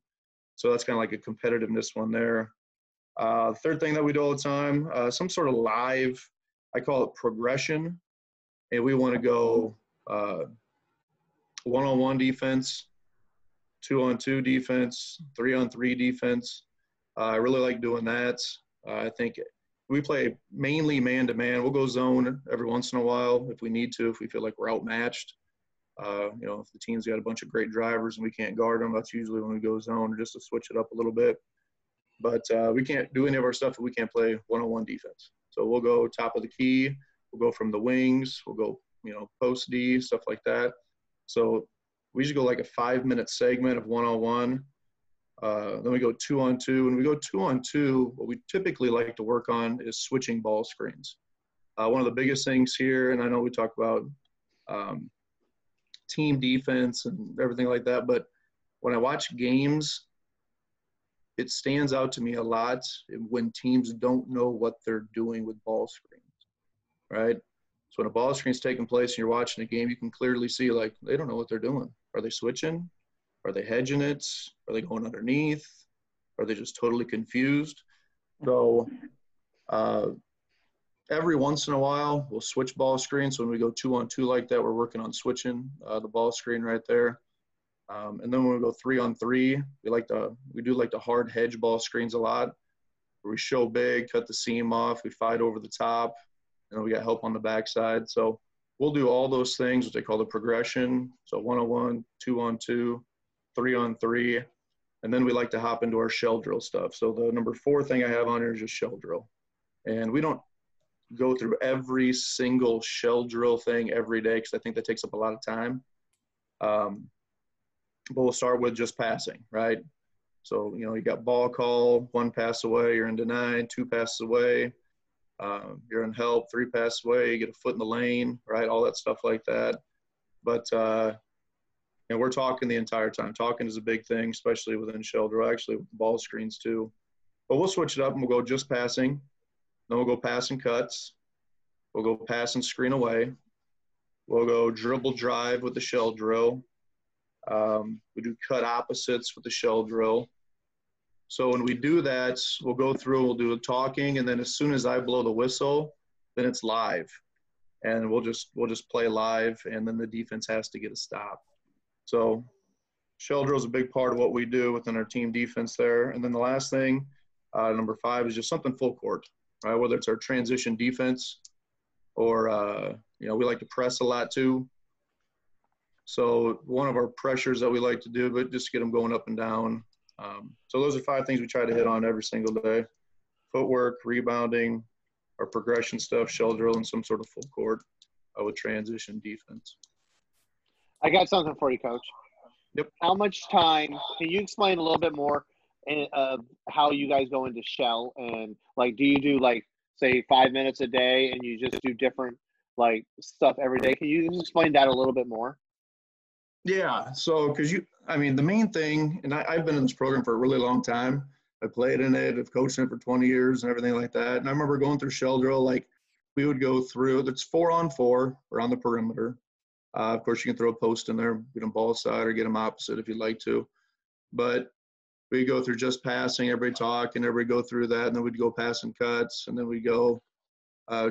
So that's kind of like a competitiveness one there. Third thing that we do all the time, some sort of live, I call it progression. And we want to go 1-on-1 defense, 2-on-2 defense, 3-on-3 defense. I really like doing that. I think we play mainly man-to-man. We'll go zone every once in a while if we need to, if we feel like we're outmatched. If the team's got a bunch of great drivers and we can't guard them, that's usually when we go zone, or just to switch it up a little bit. But we can't do any of our stuff if we can't play 1-on-1 defense. So we'll go top of the key. We'll go from the wings. We'll go, post D, stuff like that. So we usually go like a 5-minute segment of 1-on-1. Then we go 2-on-2. When we go 2-on-2, what we typically like to work on is switching ball screens. One of the biggest things here, and I know we talk about team defense and everything like that, but when I watch games, it stands out to me a lot when teams don't know what they're doing with ball screens, right? So when a ball screen's taking place and you're watching a game, you can clearly see, like, they don't know what they're doing. Are they switching? Are they hedging it? Are they going underneath? Are they just totally confused? So every once in a while, we'll switch ball screens. So when we go 2-on-2 like that, we're working on switching the ball screen right there. And then when we go 3-on-3, we do like the hard hedge ball screens a lot, where we show big, cut the seam off, we fight over the top, and then we got help on the backside. So we'll do all those things, what they call the progression. So 1-on-1, 2-on-2, 3-on-3, and then we like to hop into our shell drill stuff. So the number 4 thing I have on here is just shell drill. And we don't go through every single shell drill thing every day because I think that takes up a lot of time. But we'll start with just passing, right? So, you got ball call, 1 pass away, you're in deny, 2 passes away, you're in help, 3 passes away, you get a foot in the lane, right? All that stuff like that. But, we're talking the entire time. Talking is a big thing, especially within shell drill, actually with the ball screens too. But we'll switch it up and we'll go just passing. Then we'll go pass and cuts. We'll go pass and screen away. We'll go dribble drive with the shell drill. We do cut opposites with the shell drill. So when we do that, we'll go through, we'll do the talking, and then as soon as I blow the whistle, then it's live. And we'll just play live, and then the defense has to get a stop. So shell drill is a big part of what we do within our team defense there. And then the last thing, number 5, is just something full court, right? Whether it's our transition defense or, we like to press a lot too. So one of our pressures that we like to do, but just get them going up and down. So those are 5 things we try to hit on every single day: footwork, rebounding, our progression stuff, shell drill, and some sort of full court with transition defense.
I got something for you, Coach.
Yep.
How much time, can you explain a little bit more of how you guys go into shell? And, do you do, say, 5 minutes a day and you just do different, stuff every day? Can you explain that a little bit more?
Yeah. So, the main thing, and I've been in this program for a really long time. I played in it, I've coached in it for 20 years and everything like that. And I remember going through shell drill, we would go through, it's 4-on-4 around the perimeter. Of course, you can throw a post in there, get them ball side or get them opposite if you'd like to. But we go through just passing, everybody talk, and everybody go through that. And then we'd go pass and cuts. And then we go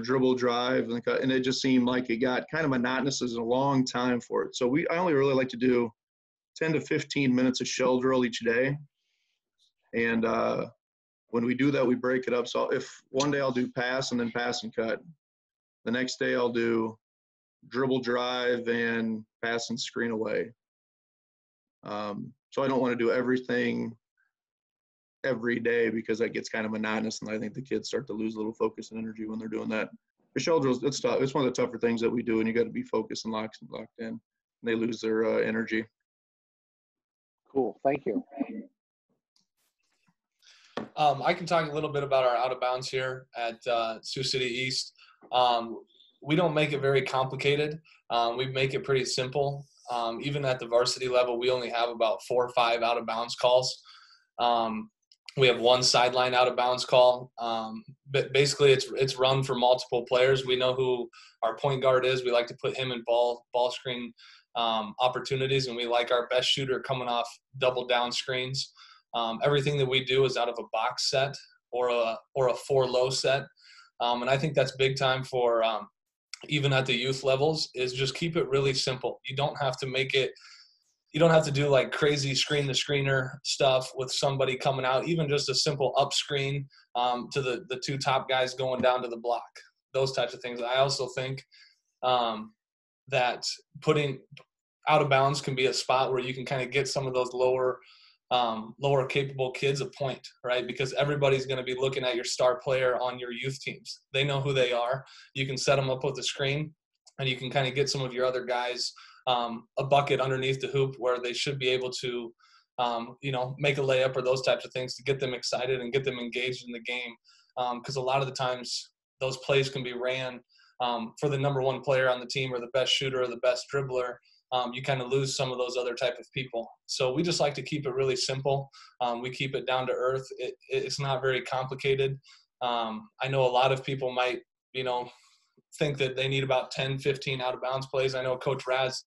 dribble drive, and it just seemed like it got kind of monotonous. It was a long time for it. So I only really like to do 10 to 15 minutes of shell drill each day. And when we do that, we break it up. So if one day I'll do pass and then pass and cut. The next day I'll do dribble drive and pass and screen away. So I don't want to do everything every day because that gets kind of monotonous, and I think the kids start to lose a little focus and energy when they're doing that. The shell drills, it's tough. It's one of the tougher things that we do, and you got to be focused and locked in. And they lose their energy.
Cool, thank you.
I can talk a little bit about our out of bounds here at Sioux City East. We don't make it very complicated. We make it pretty simple. Even at the varsity level, we only have about 4 or 5 out of bounds calls. We have one sideline out of bounds call. But basically it's run for multiple players. We know who our point guard is. We like to put him in ball screen opportunities, and we like our best shooter coming off double down screens. Everything that we do is out of a box set or a 4-low set. And I think that's big time for even at the youth levels, is just keep it really simple. You don't have to make it, you don't have to do like crazy screen to screener stuff with somebody coming out, even just a simple up screen to the 2 top guys going down to the block, those types of things. I also think that putting out of bounds can be a spot where you can kind of get some of those lower capable kids a point, right? Because everybody's going to be looking at your star player on your youth teams. They know who they are. You can set them up with a screen, and you can kind of get some of your other guys a bucket underneath the hoop where they should be able to, make a layup or those types of things to get them excited and get them engaged in the game. Because a lot of the times those plays can be ran for the number 1 player on the team or the best shooter or the best dribbler. You kind of lose some of those other type of people. So we just like to keep it really simple. We keep it down to earth. It's not very complicated. I know a lot of people might, think that they need about 10, 15 out of bounds plays. I know Coach Raz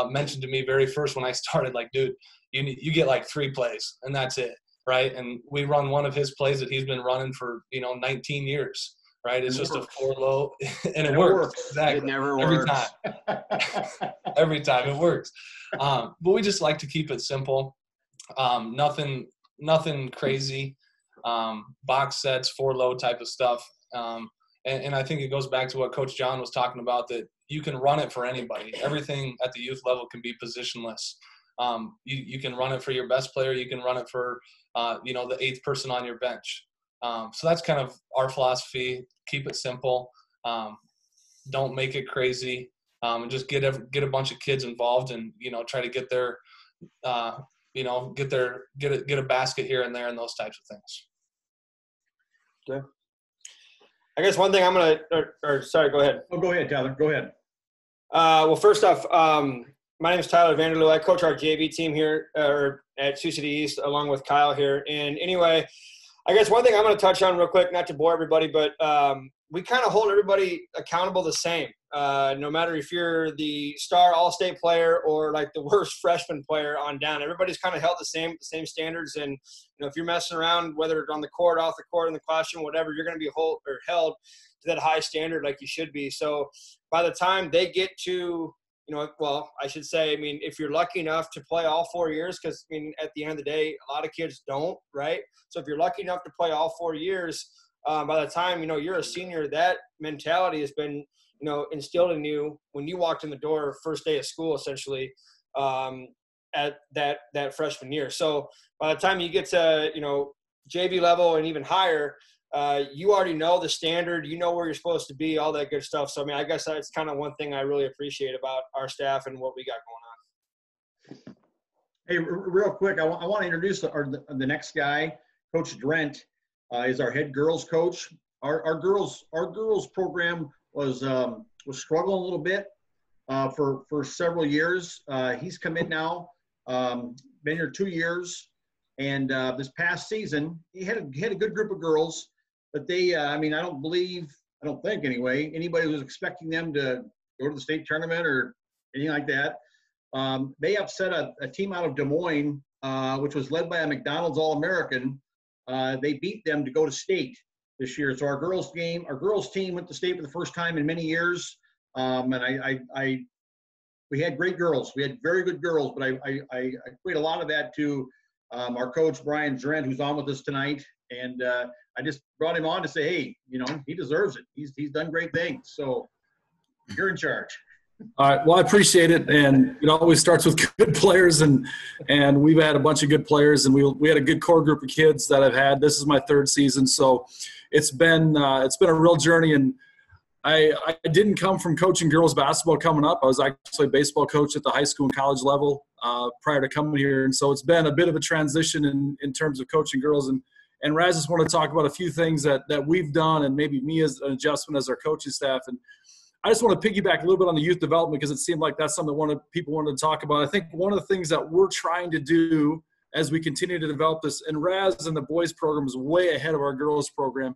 mentioned to me very first when I started, like, dude, you get like 3 plays and that's it, right? And we run one of his plays that he's been running for, 19 years. Right, it's just a 4-low, and it works. Exactly.
It never
every
works.
time. Every time it works. But we just like to keep it simple. Nothing crazy. Box sets, 4-low type of stuff. And I think it goes back to what Coach John was talking about, that you can run it for anybody. Everything at the youth level can be positionless. You can run it for your best player. You can run it for the 8th person on your bench. So that's kind of our philosophy. Keep it simple. Don't make it crazy. And just get a bunch of kids involved, and try to get their get a basket here and there and those types of things.
Okay. I guess one thing I'm gonna sorry, go ahead.
Oh, go ahead, Tyler. Go ahead.
Well, first off, my name is Tyler Vanderloo. I coach our JV team here at Sioux City East along with Kyle here. And anyway, I guess one thing I'm going to touch on real quick, not to bore everybody, but we kind of hold everybody accountable the same. No matter if you're the star all-state player or like the worst freshman player on down, everybody's kind of held the same standards. And if you're messing around, whether it's on the court, off the court, in the classroom, whatever, you're going to be held to that high standard like you should be. So by the time they get to I should say, if you're lucky enough to play all 4 years, because, at the end of the day, a lot of kids don't, right? So if you're lucky enough to play all 4 years, by the time, you're a senior, that mentality has been, instilled in you when you walked in the door first day of school, essentially, at that freshman year. So by the time you get to, JV level and even higher, you already know the standard, where you're supposed to be, all that good stuff. So, I guess that's kind of one thing I really appreciate about our staff and what we got going on.
Hey, real quick, I want to introduce the next guy. Coach Drent is our head girls coach. Our girls program was struggling a little bit for several years. He's come in now, been here 2 years, and this past season he had a good group of girls. But they, I don't think anyway, anybody was expecting them to go to the state tournament or anything like that. They upset a team out of Des Moines, which was led by a McDonald's All-American. They beat them to go to state. this year. So our girls team went to state for the first time in many years. And we had great girls. We had very good girls, but I equate a lot of that to our coach, Brian Drent, who's on with us tonight. And I just brought him on to say, hey, he deserves it. He's done great things. So you're in charge.
All right. Well, I appreciate it. And it always starts with good players, and we've had a bunch of good players, and we had a good core group of kids that I've had. This is my third season. So it's been a real journey. And I didn't come from coaching girls basketball coming up. I was actually a baseball coach at the high school and college level prior to coming here. And so it's been a bit of a transition in terms of coaching girls. And Raz just want to talk about a few things that we've done, and maybe me as an adjustment as our coaching staff. And I just want to piggyback a little bit on the youth development, because it seemed like that's something people wanted to talk about. I think one of the things that we're trying to do as we continue to develop this, and Raz and the boys program is way ahead of our girls program,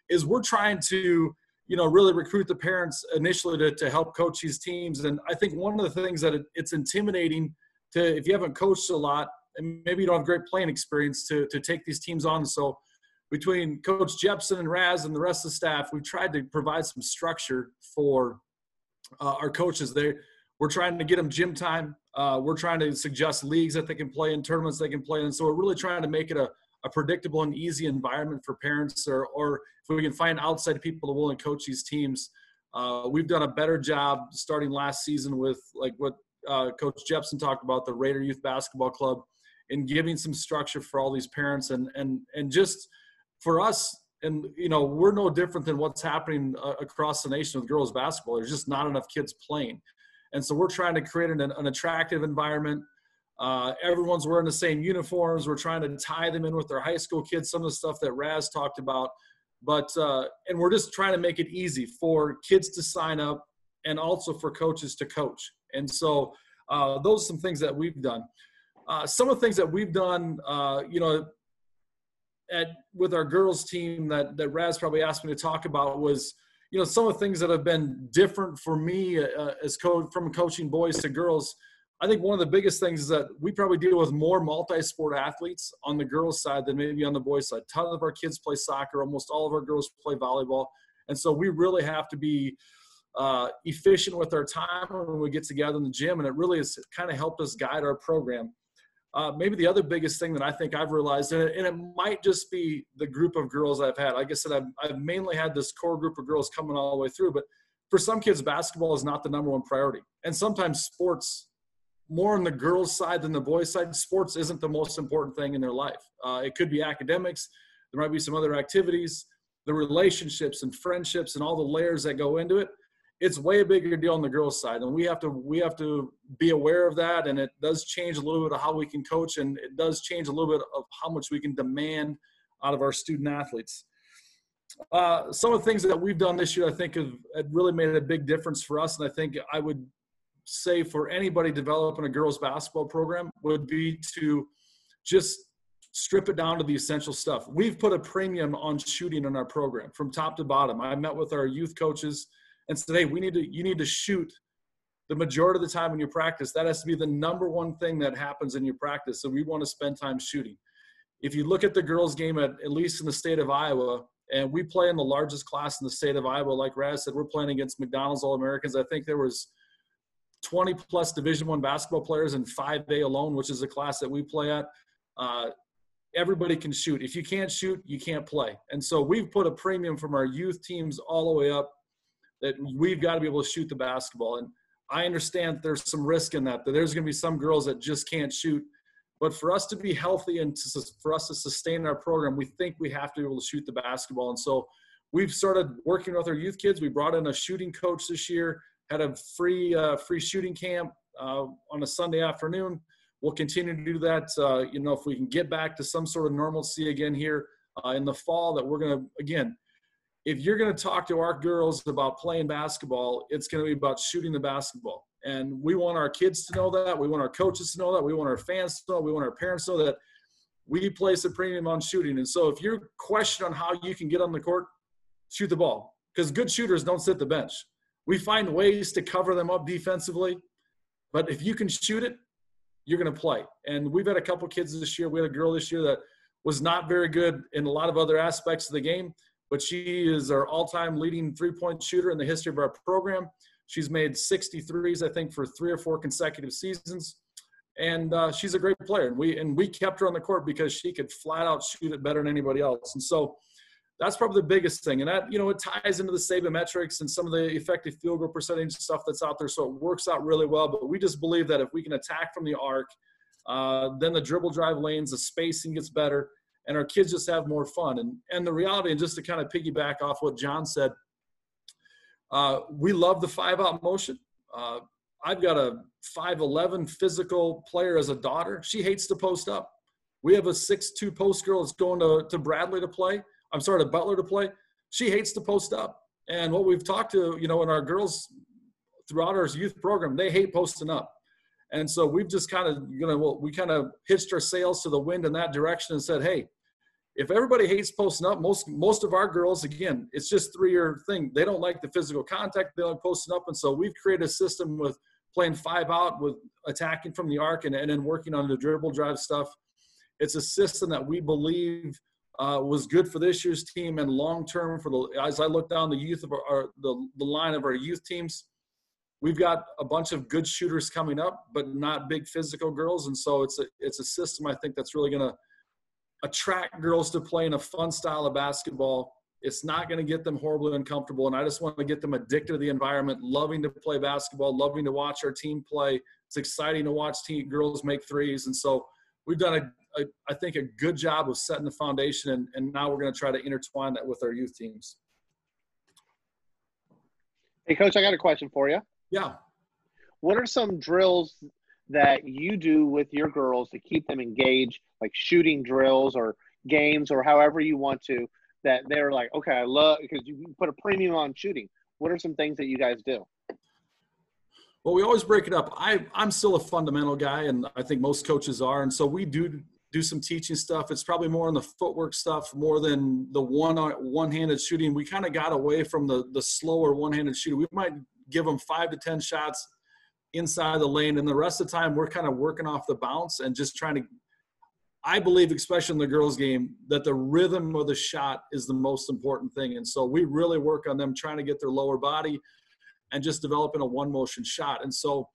is we're trying to really recruit the parents initially to help coach these teams. And I think one of the things that it's intimidating if you haven't coached a lot and maybe you don't have great playing experience to take these teams on. So between Coach Jepson and Raz and the rest of the staff, we tried to provide some structure for our coaches. We're trying to get them gym time. We're trying to suggest leagues that they can play in, tournaments they can play in. So we're really trying to make it a predictable and easy environment for parents, or if we can find outside people to willing to coach these teams. We've done a better job starting last season with like what Coach Jepson talked about, the Raider Youth Basketball Club, and giving some structure for all these parents and just for us. And, we're no different than what's happening across the nation with girls basketball. There's just not enough kids playing. And so we're trying to create an attractive environment. Everyone's wearing the same uniforms. We're trying to tie them in with their high school kids, some of the stuff that Raz talked about. But and we're just trying to make it easy for kids to sign up and also for coaches to coach. And so those are some things that we've done. Some of the things that we've done, with our girls team that Raz probably asked me to talk about was, some of the things that have been different for me from coaching boys to girls. I think one of the biggest things is that we probably deal with more multi-sport athletes on the girls' side than maybe on the boys' side. A ton of our kids play soccer. Almost all of our girls play volleyball. And so we really have to be efficient with our time when we get together in the gym, and it really has kind of helped us guide our program. Maybe the other biggest thing that I think I've realized, and it might just be the group of girls I've had. Like I said, I've mainly had this core group of girls coming all the way through, but for some kids, basketball is not the number one priority. And sometimes sports, more on the girls' side than the boys' side, sports isn't the most important thing in their life. It could be academics. There might be some other activities, the relationships and friendships and all the layers that go into it. It's way a bigger deal on the girls' side, and we have to be aware of that. And it does change a little bit of how we can coach, and it does change a little bit of how much we can demand out of our student athletes. Some of the things that we've done this year, I think, have really made a big difference for us. And I think I would say for anybody developing a girls' basketball program would be to just strip it down to the essential stuff. We've put a premium on shooting in our program from top to bottom. I met with our youth coaches and said, hey, you need to shoot the majority of the time in your practice. That has to be the number one thing that happens in your practice. So we want to spend time shooting. If you look at the girls' game, at least in the state of Iowa, and we play in the largest class in the state of Iowa, like Raz said, we're playing against McDonald's All-Americans. I think there was 20-plus Division I basketball players in 5A alone, which is the class that we play at. Everybody can shoot. If you can't shoot, you can't play. And so we've put a premium from our youth teams all the way up that we've got to be able to shoot the basketball. And I understand there's some risk in that there's going to be some girls that just can't shoot. But for us to be healthy and for us to sustain our program, we think we have to be able to shoot the basketball. And so we've started working with our youth kids. We brought in a shooting coach this year, had a free shooting camp on a Sunday afternoon. We'll continue to do that, if we can get back to some sort of normalcy again here in the fall, that we're going to, again, if you're going to talk to our girls about playing basketball, it's going to be about shooting the basketball. And we want our kids to know that. We want our coaches to know that. We want our fans to know. We want our parents to know that we place a premium on shooting. And so if you're questioning on how you can get on the court, shoot the ball. Because good shooters don't sit the bench. We find ways to cover them up defensively. But if you can shoot it, you're going to play. And we've had a couple kids this year. We had a girl this year that was not very good in a lot of other aspects of the game, but she is our all-time leading three-point shooter in the history of our program. She's made 63s, I think, for 3 or 4 consecutive seasons. And she's a great player. And we kept her on the court because she could flat out shoot it better than anybody else. And so that's probably the biggest thing. And that, it ties into the sabermetrics and some of the effective field goal percentage stuff that's out there. So it works out really well. But we just believe that if we can attack from the arc, then the dribble drive lanes, the spacing gets better, and our kids just have more fun. And the reality, and just to kind of piggyback off what John said, we love the 5-out motion. I've got a 5'11" physical player as a daughter. She hates to post up. We have a 6'2" post girl that's going to Bradley to play. I'm sorry, to Butler to play. She hates to post up. And what we've talked to, in our girls throughout our youth program, they hate posting up. And so we've just kind of, we kind of hitched our sails to the wind in that direction and said, hey, if everybody hates posting up, most of our girls, again, it's just 3-year thing. They don't like the physical contact. They like posting up. And so we've created a system with playing 5-out, with attacking from the arc, and then working on the dribble drive stuff. It's a system that we believe was good for this year's team and long-term as I look down the youth of the line of our youth teams, we've got a bunch of good shooters coming up, but not big physical girls. And so it's a system I think that's really going to attract girls to play in a fun style of basketball. It's not going to get them horribly uncomfortable. And I just want to get them addicted to the environment, loving to play basketball, loving to watch our team play. It's exciting to watch girls make threes. And so we've done I think a good job of setting the foundation, and now we're going to try to intertwine that with our youth teams.
Hey, Coach, I got a question for you.
Yeah.
What are some drills that you do with your girls to keep them engaged, like shooting drills or games or however you want to, that they're like, okay, I love, because you put a premium on shooting. What are some things that you guys do?
Well, we always break it up. I'm still a fundamental guy, and I think most coaches are. And so we do some teaching stuff. It's probably more on the footwork stuff more than the one-handed shooting. We kind of got away from the slower one-handed shooting. We might give them 5 to 10 shots inside the lane, and the rest of the time we're kind of working off the bounce and just trying to – I believe, especially in the girls' game, that the rhythm of the shot is the most important thing. And so we really work on them trying to get their lower body and just developing a one-motion shot. And so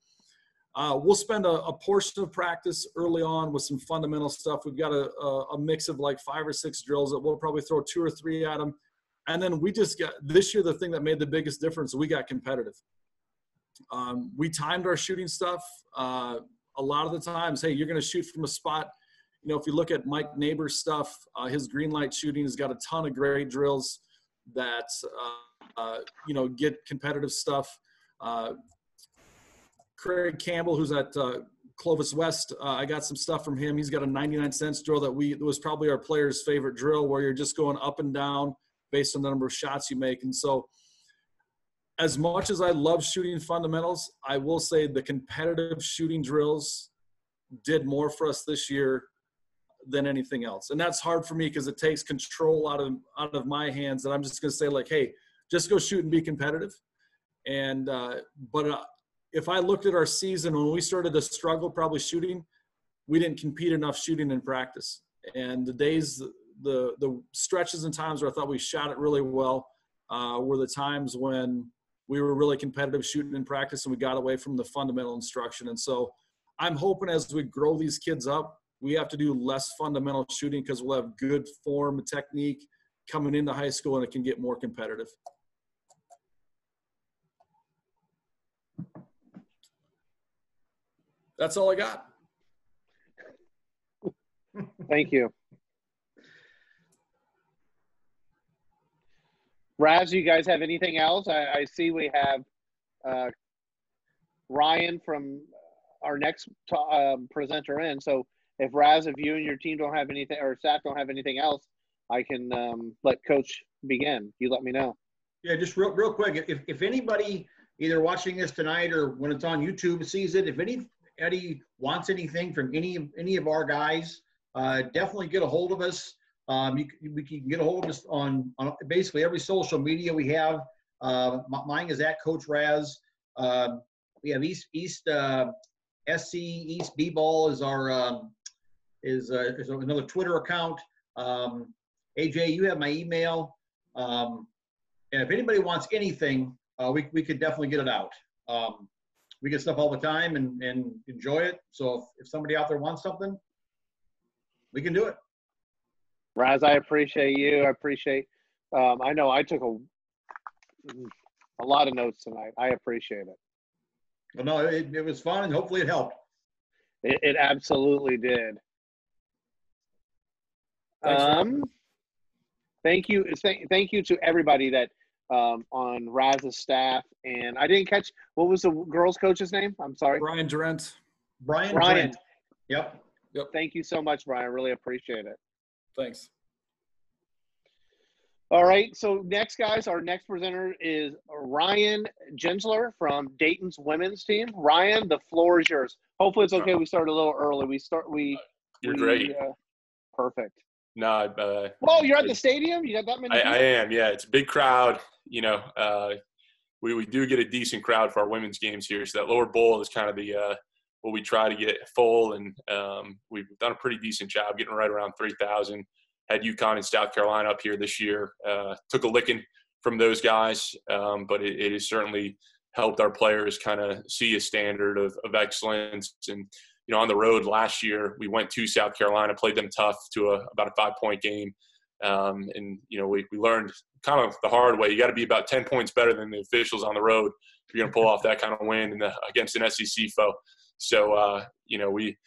we'll spend a portion of practice early on with some fundamental stuff. We've got a mix of like 5 or 6 drills that we'll probably throw 2 or 3 at them. And then we just got – this year the thing that made the biggest difference, we got competitive. We timed our shooting stuff. A lot of the times, hey, you're going to shoot from a spot. If you look at Mike Neighbor's stuff, his green light shooting has got a ton of great drills that, get competitive stuff. Craig Campbell, who's at Clovis West, I got some stuff from him. He's got a 99-cent drill that was probably our player's favorite drill, where you're just going up and down based on the number of shots you make. And so as much as I love shooting fundamentals, I will say the competitive shooting drills did more for us this year than anything else. And that's hard for me because it takes control out of my hands. And I'm just going to say, like, hey, just go shoot and be competitive. And but if I looked at our season when we started to struggle probably shooting, we didn't compete enough shooting in practice. And the days, the stretches and times where I thought we shot it really well were the times when we were really competitive shooting in practice and we got away from the fundamental instruction. And so I'm hoping as we grow these kids up, we have to do less fundamental shooting because we'll have good form and technique coming into high school, and it can get more competitive. That's all I got.
Thank you. Raz, you guys have anything else? I see we have Ryan from our next presenter in. So if Raz, if you and your team don't have anything, or staff don't have anything else, I can let Coach begin. You let me know.
Yeah, just real quick. If anybody either watching this tonight or when it's on YouTube sees it, if anybody wants anything from any of our guys, definitely get a hold of us. We can get a hold of us on basically every social media we have. Mine is at Coach Raz. We have East SC East B-Ball is our is another Twitter account. AJ, you have my email. And if anybody wants anything, we could definitely get it out. We get stuff all the time and enjoy it. So if somebody out there wants something, we can do it.
Raz, I appreciate you. I appreciate. I know I took a lot of notes tonight. I appreciate it.
Well, no, it was fun, and hopefully it helped.
It absolutely did. Thank you. Thank you to everybody that on Raz's staff. And I didn't catch, what was the girls' coach's name? I'm sorry.
Brian Durant.
Brian. Yep.
Thank you so much, Brian. I really appreciate it.
Thanks.
All right. So next, guys, our next presenter is Ryan Gensler from Dayton's women's team. Ryan, the floor is yours. Hopefully it's okay. We started a little early.
You're great.
Perfect.
No.
Whoa, you're at the stadium? You got that many people?
I am. Yeah, it's a big crowd. You know, we do get a decent crowd for our women's games here. So that lower bowl is kind of the what we try to get full, and we've done a pretty decent job getting right around 3,000. Had UConn and South Carolina up here this year. Took a licking from those guys, but it has certainly helped our players kind of see a standard of excellence. And you know, on the road last year, we went to South Carolina, played them tough to about a 5-point game. And, you know, we learned kind of the hard way. You got to be about 10 points better than the officials on the road if you're going to pull off that kind of win against an SEC foe. So, you know, we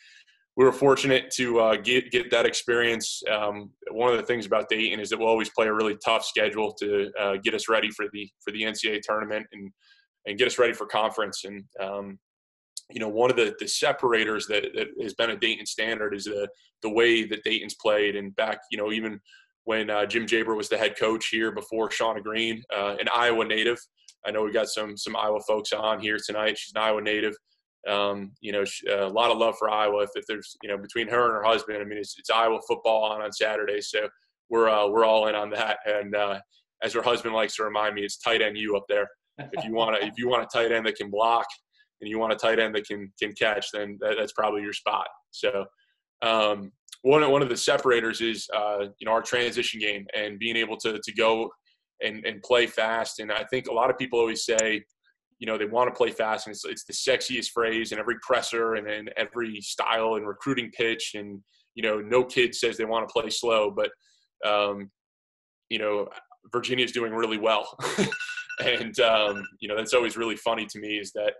were fortunate to get that experience. One of the things about Dayton is that we'll always play a really tough schedule to get us ready for the NCAA tournament and get us ready for conference. And, you know, one of the separators that has been a Dayton standard is the way that Dayton's played. And back, you know, even when Jim Jaber was the head coach here before Shauna Green, an Iowa native. I know we got some Iowa folks on here tonight. She's an Iowa native. You know, a lot of love for Iowa. If there's, you know, between her and her husband, I mean, it's Iowa football on Saturday. So we're all in on that. And as her husband likes to remind me, it's tight end you up there. If you want a tight end that can block, and you want a tight end that can catch, then that's probably your spot. So one of the separators is you know, our transition game and being able to go and play fast. And I think a lot of people always say, you know, they want to play fast, and it's the sexiest phrase in every presser and in every style and recruiting pitch. And you know, no kid says they want to play slow, but you know, Virginia's doing really well. And you know, that's always really funny to me is that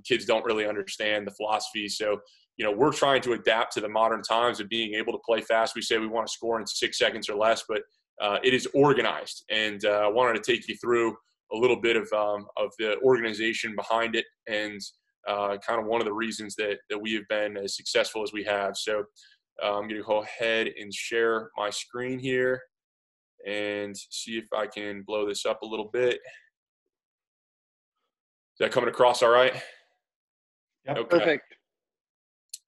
kids don't really understand the philosophy. So, you know, we're trying to adapt to the modern times of being able to play fast. We say we want to score in 6 seconds or less, but it is organized. And I wanted to take you through a little bit of the organization behind it and kind of one of the reasons that we have been as successful as we have. So I'm going to go ahead and share my screen here and see if I can blow this up a little bit. Is that coming across all right?
Yep.
Okay.
Perfect.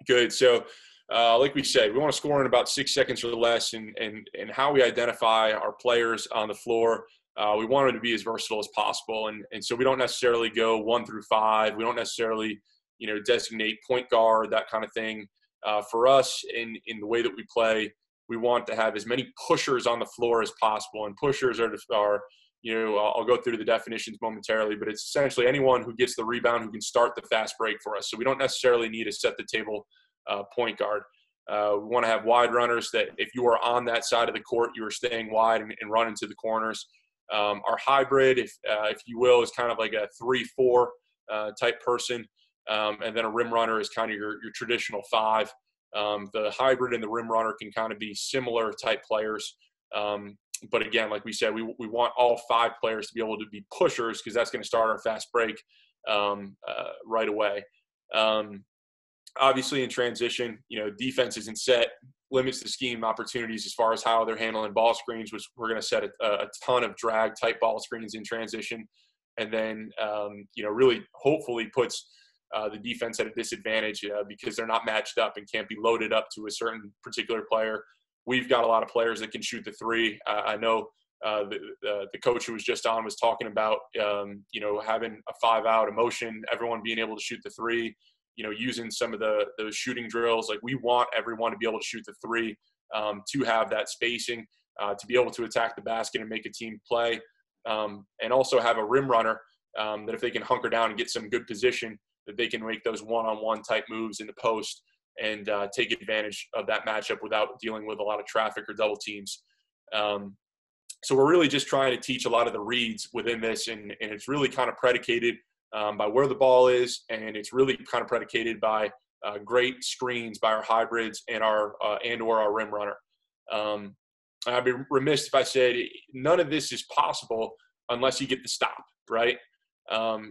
Good. So, like we said, we want to score in about 6 seconds or less, and how we identify our players on the floor. We want them to be as versatile as possible, and so we don't necessarily go 1 through 5. We don't necessarily, you know, designate point guard, that kind of thing. For us, in the way that we play, we want to have as many pushers on the floor as possible, and pushers are you know, I'll go through the definitions momentarily, but it's essentially anyone who gets the rebound who can start the fast break for us. So we don't necessarily need a set-the-table point guard. We want to have wide runners that if you are on that side of the court, you are staying wide and running to the corners. Our hybrid, if you will, is kind of like a 3-4 type person, and then a rim runner is kind of your traditional 5. The hybrid and the rim runner can kind of be similar type players. But again, like we said, we want all 5 players to be able to be pushers because that's going to start our fast break right away. Obviously, in transition, you know, defense isn't set, limits the scheme opportunities as far as how they're handling ball screens, which we're going to set a ton of drag type ball screens in transition. And then, you know, really hopefully puts the defense at a disadvantage because they're not matched up and can't be loaded up to a certain particular player. We've got a lot of players that can shoot the 3. I know the coach who was just on was talking about, you know, having a 5-out motion, everyone being able to shoot the 3, you know, using some of those shooting drills. Like we want everyone to be able to shoot the 3 to have that spacing. to be able to attack the basket and make a team play, and also have a rim runner that if they can hunker down and get some good position, that they can make those one-on-one type moves in the post and take advantage of that matchup without dealing with a lot of traffic or double teams. So we're really just trying to teach a lot of the reads within this, and it's really kind of predicated by where the ball is, and it's really kind of predicated by great screens by our hybrids and or our rim runner. I'd be remiss if I said none of this is possible unless you get the stop, right?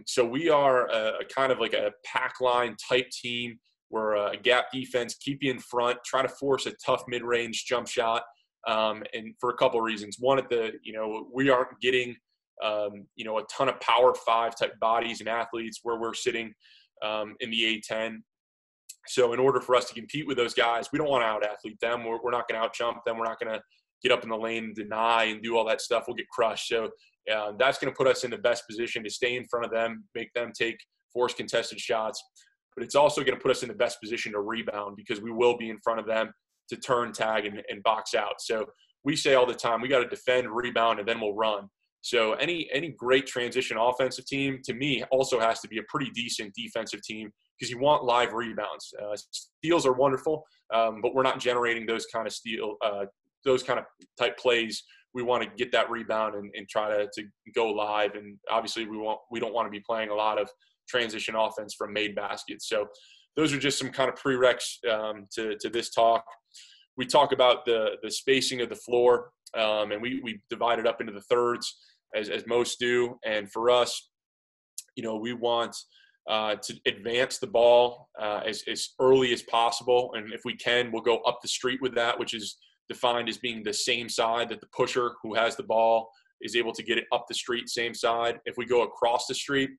So we are a kind of like a pack line type team. We're a gap defense, keep you in front, try to force a tough mid-range jump shot. And for a couple of reasons. One, we aren't getting, a ton of power 5 type bodies and athletes where we're sitting in the A10. So in order for us to compete with those guys, we don't want to out-athlete them. We're not going to out-jump them. We're not going to get up in the lane and deny and do all that stuff. We'll get crushed. So that's going to put us in the best position to stay in front of them, make them take forced contested shots. But it's also going to put us in the best position to rebound because we will be in front of them to turn, tag, and box out. So we say all the time, we got to defend, rebound, and then we'll run. So any great transition offensive team, to me, also has to be a pretty decent defensive team because you want live rebounds. Steals are wonderful, but we're not generating those kind of those kind of type plays. We want to get that rebound and try to go live. And obviously we don't want to be playing a lot of transition offense from made baskets. So those are just some kind of prereqs to this talk. We talk about the spacing of the floor, and we divide it up into the thirds as most do. And for us, we want to advance the ball as early as possible. And if we can, we'll go up the street with that, which is defined as being the same side that the pusher who has the ball is able to get it up the street, same side. If we go across the street,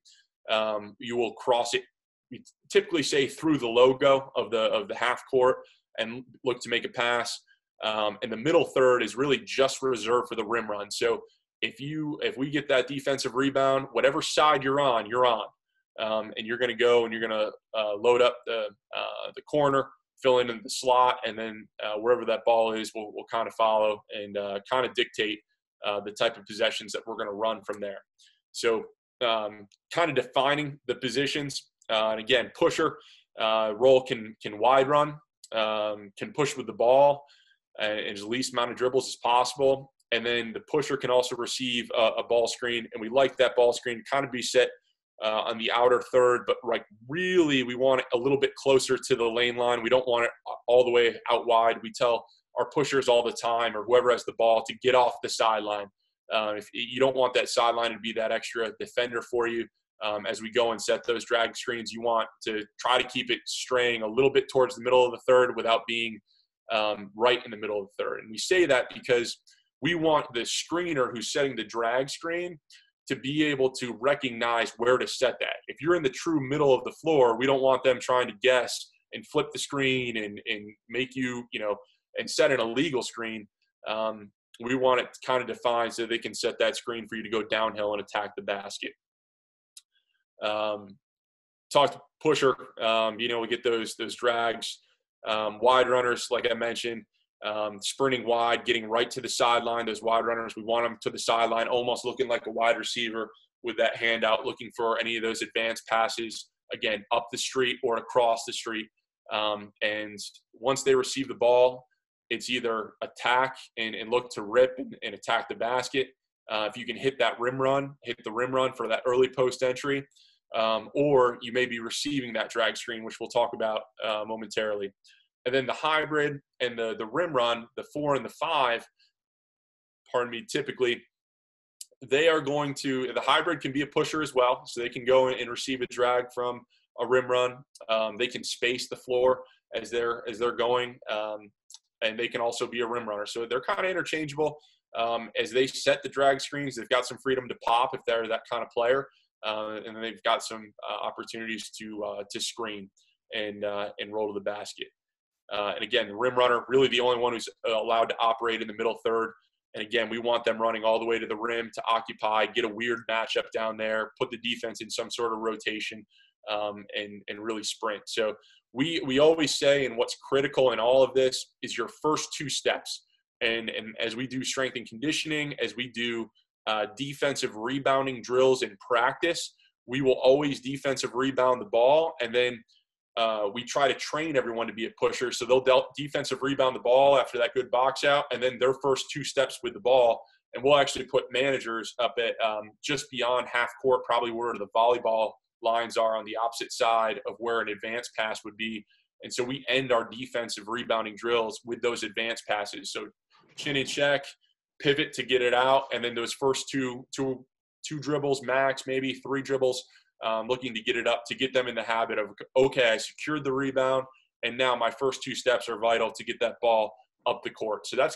you will cross it. We typically say through the logo of the half court and look to make a pass. And the middle third is really just reserved for the rim run. So if we get that defensive rebound, whatever side you're on, and you're going to go and you're going to load up the corner, fill in the slot, and then wherever that ball is, we'll kind of follow and kind of dictate the type of possessions that we're going to run from there. So kind of defining the positions. And again, pusher role can wide run, can push with the ball and as least amount of dribbles as possible. And then the pusher can also receive a ball screen. And we like that ball screen to kind of be set on the outer third, but really we want it a little bit closer to the lane line. We don't want it all the way out wide. We tell our pushers all the time, or whoever has the ball, to get off the sideline. If you don't want that sideline to be that extra defender for you. As we go and set those drag screens, you want to try to keep it straying a little bit towards the middle of the third without being right in the middle of the third. And we say that because we want the screener who's setting the drag screen to be able to recognize where to set that. If you're in the true middle of the floor, we don't want them trying to guess and flip the screen and make you, and set an illegal screen. We want it kind of defined so they can set that screen for you to go downhill and attack the basket. Talk to pusher, we get those drags, wide runners, like I mentioned, sprinting wide, getting right to the sideline. Those wide runners, we want them to the sideline, almost looking like a wide receiver with that hand out, looking for any of those advanced passes, again, up the street or across the street. And once they receive the ball, it's either attack and look to rip and attack the basket. If you can hit the rim run for that early post entry, or you may be receiving that drag screen, which we'll talk about momentarily. And then the hybrid and the rim run, the 4 and the 5, typically, they are going to – the hybrid can be a pusher as well, so they can go and receive a drag from a rim run. They can space the floor as they're going, and they can also be a rim runner. So they're kind of interchangeable. As they set the drag screens, they've got some freedom to pop if they're that kind of player, and then they've got some opportunities to screen and roll to the basket. And again, the rim runner, really the only one who's allowed to operate in the middle third. And again, we want them running all the way to the rim to occupy, get a weird matchup down there, put the defense in some sort of rotation, and really sprint. So we always say, and what's critical in all of this is your first 2 steps. And as we do strength and conditioning, as we do defensive rebounding drills in practice, we will always defensive rebound the ball. And then we try to train everyone to be a pusher. So they'll defensive rebound the ball after that good box out, and then their first 2 steps with the ball. And we'll actually put managers up at just beyond half court, probably where the volleyball lines are on the opposite side of where an advanced pass would be. And so we end our defensive rebounding drills with those advanced passes. So chin and check, pivot to get it out, and then those first two dribbles max, maybe 3 dribbles, looking to get it up, to get them in the habit of, okay, I secured the rebound, and now my first 2 steps are vital to get that ball up the court. So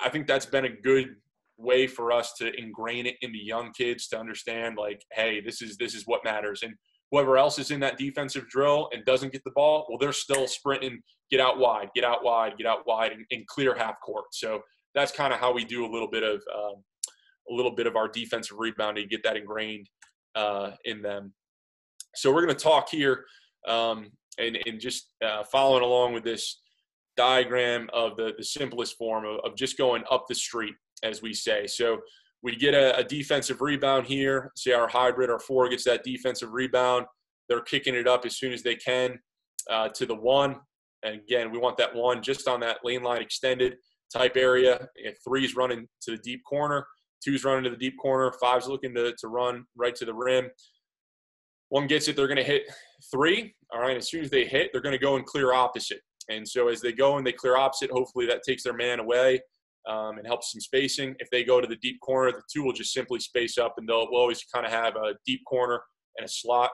I think that's been a good way for us to ingrain it in the young kids to understand, like, hey, this is what matters. And whoever else is in that defensive drill and doesn't get the ball, well, they're still sprinting, get out wide, and clear half court. So that's kind of how we do a little bit of our defensive rebounding to get that ingrained in them. So we're going to talk here and just following along with this diagram of the simplest form of just going up the street, as we say. So we get a defensive rebound here. Say our hybrid, our 4 gets that defensive rebound. They're kicking it up as soon as they can to the 1. And again, we want that 1 just on that lane line extended type area. 3's running to the deep corner. 2's running to the deep corner. 5's looking to run right to the rim. 1 gets it. They're going to hit 3. All right. As soon as they hit, they're going to go and clear opposite. And so as they go and they clear opposite, hopefully that takes their man away and helps some spacing. If they go to the deep corner, the 2 will just simply space up, and we'll always kind of have a deep corner and a slot.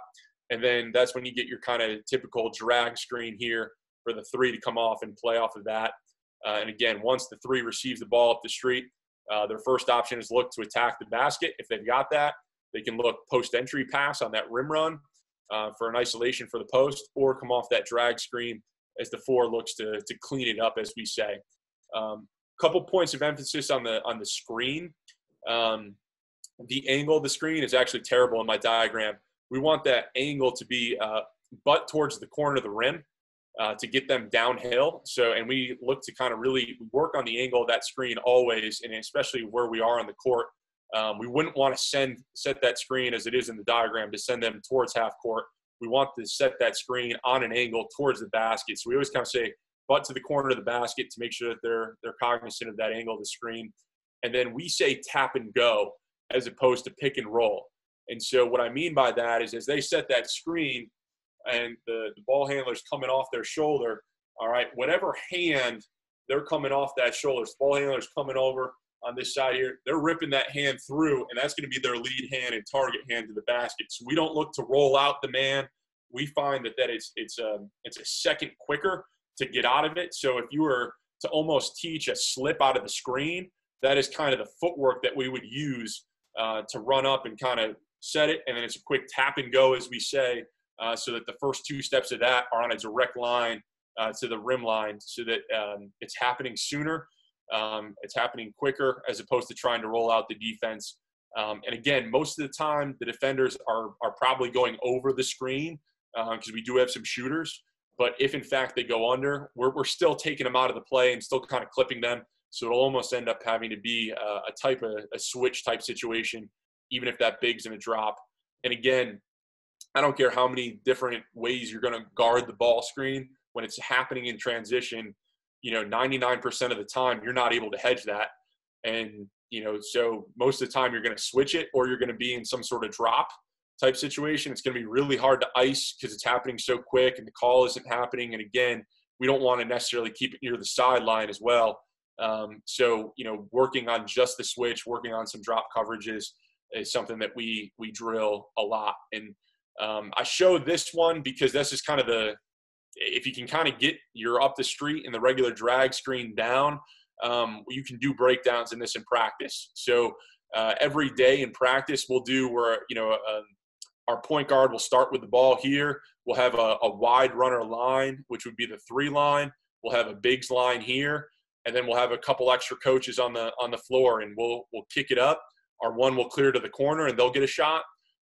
And then that's when you get your kind of typical drag screen here for the 3 to come off and play off of that. And again, once the 3 receives the ball up the street, their first option is look to attack the basket. If they've got that, they can look post-entry pass on that rim run for an isolation for the post, or come off that drag screen as the 4 looks to clean it up, as we say. Couple points of emphasis on the screen. The angle of the screen is actually terrible in my diagram. We want that angle to be butt towards the corner of the rim to get them downhill. So, and we look to kind of really work on the angle of that screen always, and especially where we are on the court. We wouldn't want to set that screen as it is in the diagram to send them towards half court. We want to set that screen on an angle towards the basket. So we always kind of say butt to the corner of the basket to make sure that they're cognizant of that angle of the screen. And then we say tap and go as opposed to pick and roll. And so what I mean by that is as they set that screen and the ball handler's coming off their shoulder, all right, whatever hand they're coming off that shoulder, the ball handler's coming over on this side here, they're ripping that hand through, and that's going to be their lead hand and target hand to the basket. So we don't look to roll out the man. We find that it's a second quicker to get out of it. So if you were to almost teach a slip out of the screen, that is kind of the footwork that we would use to run up and kind of set it. And then it's a quick tap and go, as we say, so that the first 2 steps of that are on a direct line to the rim line, so that it's happening sooner. It's happening quicker as opposed to trying to roll out the defense. And again, most of the time the defenders are probably going over the screen because we do have some shooters. But if in fact they go under, we're still taking them out of the play and still kind of clipping them. So it'll almost end up having to be a switch type situation, even if that big's in a drop. And again, I don't care how many different ways you're going to guard the ball screen when it's happening in transition. 99% of the time you're not able to hedge that. And, so most of the time you're going to switch it, or you're going to be in some sort of drop type situation. It's going to be really hard to ice because it's happening so quick and the call isn't happening. And again, we don't want to necessarily keep it near the sideline as well. So, working on just the switch, working on some drop coverages is something that we drill a lot. And I showed this one because this is kind of if you can kind of get your up the street and the regular drag screen down, you can do breakdowns in this in practice. So every day in practice we'll do where, our point guard will start with the ball here. We'll have a wide runner line, which would be the 3 line. We'll have a bigs line here, and then we'll have a couple extra coaches on the floor, and we'll kick it up. Our 1 will clear to the corner, and they'll get a shot.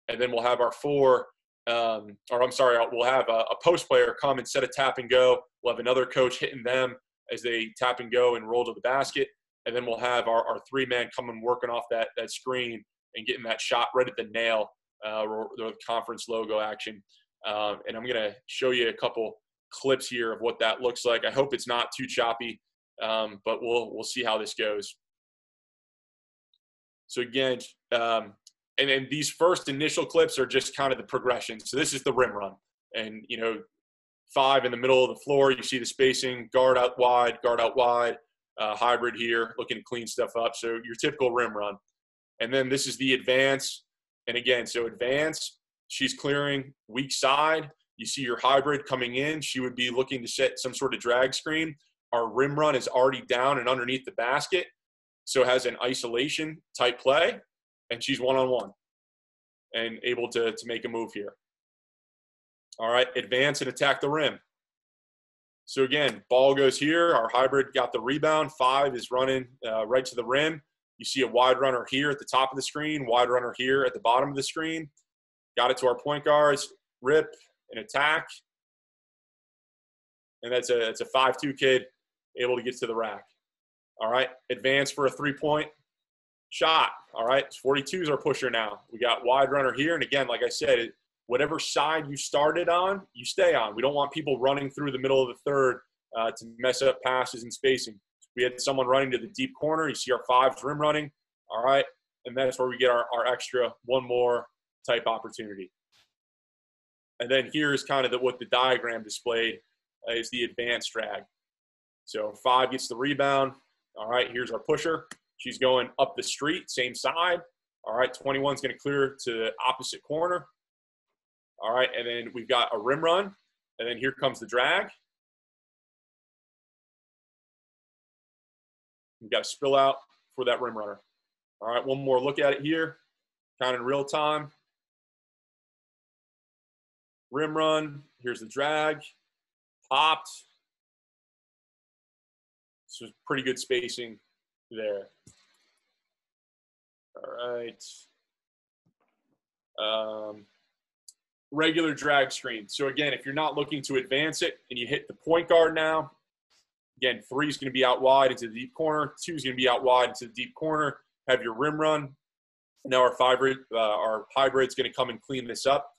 And then we'll have our 4 we'll have a post player come and set a tap and go. We'll have another coach hitting them as they tap and go and roll to the basket. And then we'll have our three-man coming working off that screen and getting that shot right at the nail, or the conference logo action. And I'm going to show you a couple clips here of what that looks like. I hope it's not too choppy, but we'll see how this goes. So again, and then these first initial clips are just kind of the progression. So this is the rim run. And, 5 in the middle of the floor. You see the spacing, guard out wide, hybrid here, looking to clean stuff up. So your typical rim run. And then this is the advance. And again, so advance, she's clearing weak side. You see your hybrid coming in. She would be looking to set some sort of drag screen. Our rim run is already down and underneath the basket. So it has an isolation type play. And she's one-on-one and able to make a move here. All right, advance and attack the rim. So again, ball goes here. Our hybrid got the rebound. 5 is running right to the rim. You see a wide runner here at the top of the screen, wide runner here at the bottom of the screen. Got it to our point guards, rip and attack. And that's a 5'2" kid able to get to the rack. All right, advance for a 3-point shot. All right, 42 is our pusher now. We got wide runner here. And again, like I said, whatever side you started on, you stay on. We don't want people running through the middle of the third to mess up passes and spacing. We had someone running to the deep corner. You see our 5s rim running. All right, and that's where we get our extra one more type opportunity. And then here's kind of what the diagram displayed is the advanced drag. So 5 gets the rebound. All right, here's our pusher. She's going up the street, same side. All right, 21's going to clear to the opposite corner. All right, and then we've got a rim run, and then here comes the drag. We've got a spill out for that rim runner. All right, one more look at it here, kind of in real time. Rim run, here's the drag, popped. So pretty good spacing there. All right. Regular drag screen. So again, if you're not looking to advance it and you hit the point guard now, again, 3 is going to be out wide into the deep corner. 2 is going to be out wide into the deep corner. Have your rim run. Now our hybrid's going to come and clean this up.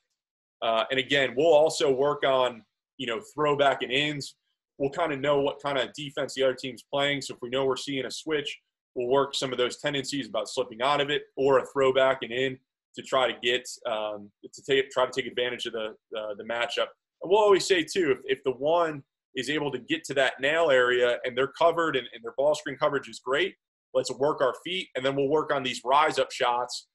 And again, we'll also work on, throwback and ins. We'll kind of know what kind of defense the other team's playing. So if we know we're seeing a switch, we'll work some of those tendencies about slipping out of it or a throwback and in to try to get try to take advantage of the matchup. And we'll always say too, if the one is able to get to that nail area and they're covered and their ball screen coverage is great, let's work our feet, and then we'll work on these rise up shots.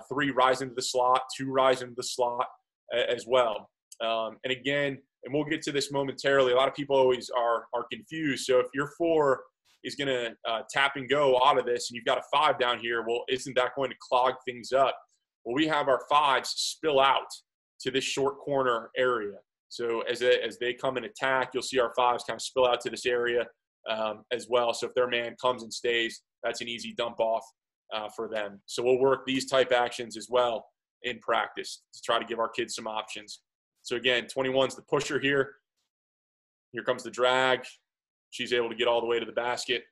3 rise into the slot, 2 rise into the slot as well. And again, and we'll get to this momentarily, a lot of people always are confused. So if your 4 is going to tap and go out of this and you've got a 5 down here, well, isn't that going to clog things up? Well, we have our 5s spill out to this short corner area. So as they come and attack, you'll see our 5s kind of spill out to this area as well. So if their man comes and stays, that's an easy dump off for them. So we'll work these type actions as well in practice to try to give our kids some options. So again, 21's the pusher here. Here comes the drag. She's able to get all the way to the basket.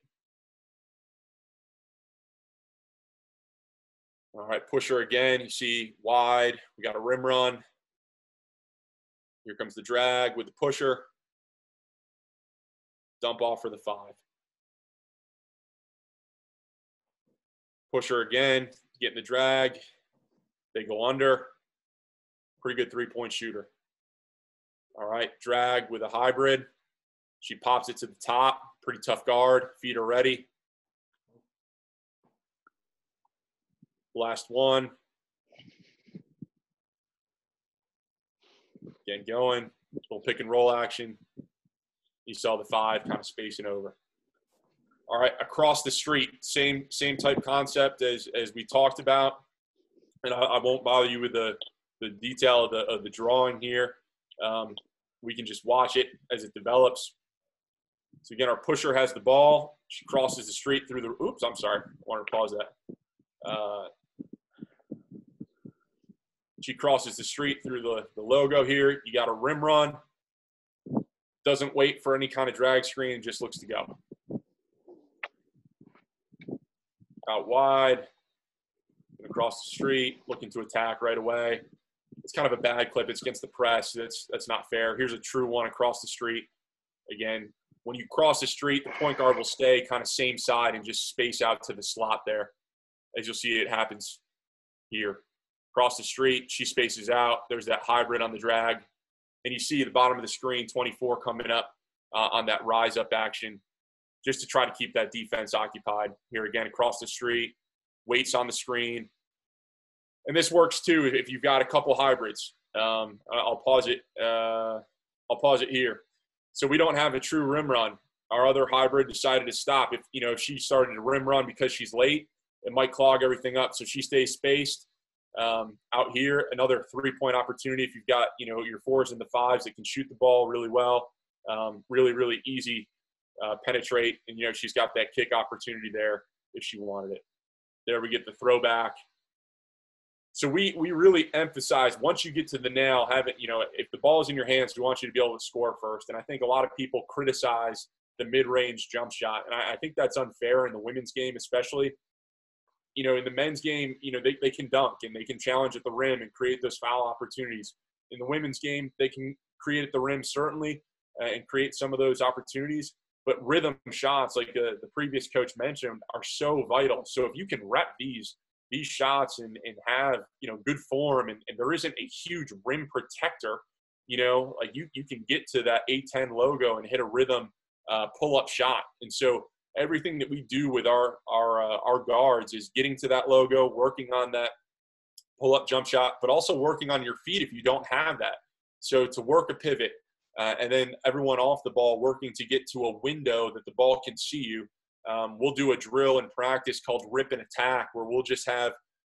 All right, pusher again. You see wide. We got a rim run. Here comes the drag with the pusher. Dump off for the 5. Pusher again, getting the drag. They go under. Pretty good 3-point shooter. All right, drag with a hybrid. She pops it to the top. Pretty tough guard. Feet are ready. Last one. Again, going. Little pick and roll action. You saw the 5 kind of spacing over. All right, across the street, same type concept as we talked about. And I won't bother you with the detail of the drawing here. We can just watch it as it develops. So again, our pusher has the ball. She crosses the street through the – oops, I'm sorry. I wanted to pause that. She crosses the street through the logo here. You got a rim run. doesn't wait for any kind of drag screen, and just looks to go. Out wide, across the street, looking to attack right away. It's kind of a bad clip. It's against the press. That's not fair. Here's a true one across the street. Again, when you cross the street, the point guard will stay kind of same side and just space out to the slot there. As you'll see, it happens here. Across the street, she spaces out. There's that hybrid on the drag. And you see the bottom of the screen, 24 coming up on that rise up action, just to try to keep that defense occupied. Here again, across the street, waits on the screen. And this works too if you've got a couple hybrids. I'll pause it. I'll pause it here. So we don't have a true rim run. Our other hybrid decided to stop. If she started to rim run because she's late, it might clog everything up. So she stays spaced. Out here, another 3-point opportunity. If you've got your 4s and the 5s that can shoot the ball really well, really easy penetrate, and she's got that kick opportunity there if she wanted it. There we get the throwback. So we really emphasize once you get to the nail, have it, if the ball is in your hands, we want you to be able to score first. And I think a lot of people criticize the mid-range jump shot, and I think that's unfair in the women's game, especially. In the men's game, they can dunk and they can challenge at the rim and create those foul opportunities. In the women's game, they can create at the rim, certainly, and create some of those opportunities. But rhythm shots, like the previous coach mentioned, are so vital. So if you can rep these shots and have, good form, and there isn't a huge rim protector, like you can get to that A10 logo and hit a rhythm pull-up shot. And so everything that we do with our guards is getting to that logo, working on that pull-up jump shot, but also working on your feet if you don't have that. So to work a pivot, and then everyone off the ball working to get to a window that the ball can see you. We'll do a drill in practice called rip and attack, where we'll just have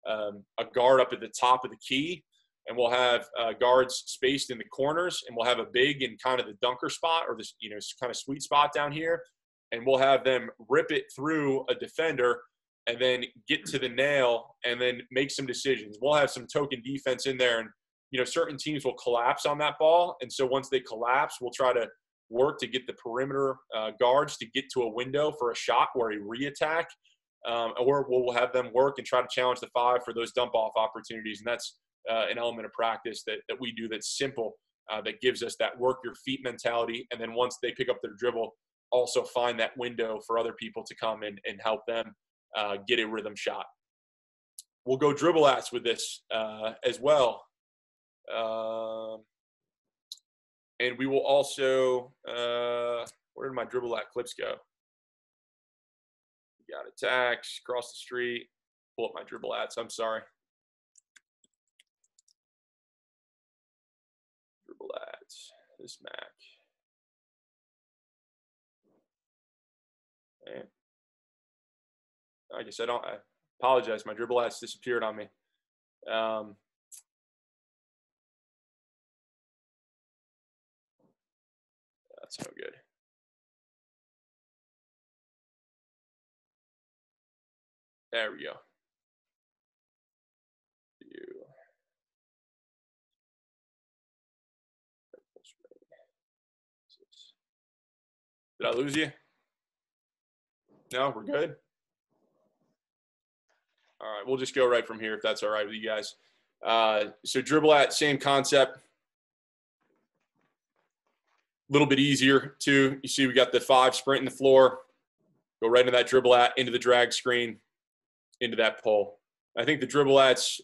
a guard up at the top of the key, and we'll have guards spaced in the corners, and we'll have a big in kind of the dunker spot, or this kind of sweet spot down here. And we'll have them rip it through a defender and then get to the nail and then make some decisions. We'll have some token defense in there, and certain teams will collapse on that ball. And so once they collapse, we'll try to work to get the perimeter guards to get to a window for a shot or a re-attack, or we'll have them work and try to challenge the 5 for those dump-off opportunities. And that's an element of practice that we do that's simple, that gives us that work your feet mentality. And then once they pick up their dribble, also find that window for other people to come in and help them get a rhythm shot. We'll go dribble ats with this as well. And we will also, where did my dribble at clips go? We got attacks, cross the street, pull up my dribble ats. I'm sorry. Dribble ats, this Mac. Man. I guess I apologize. My dribble ats disappeared on me. That's no good. There we go. Did I lose you? No, we're good. All right, we'll just go right from here if that's all right with you guys. So dribble at, same concept. A little bit easier too. You see we got the 5 sprinting the floor. Go right into that dribble at, into the drag screen, into that pull. I think the dribble at's,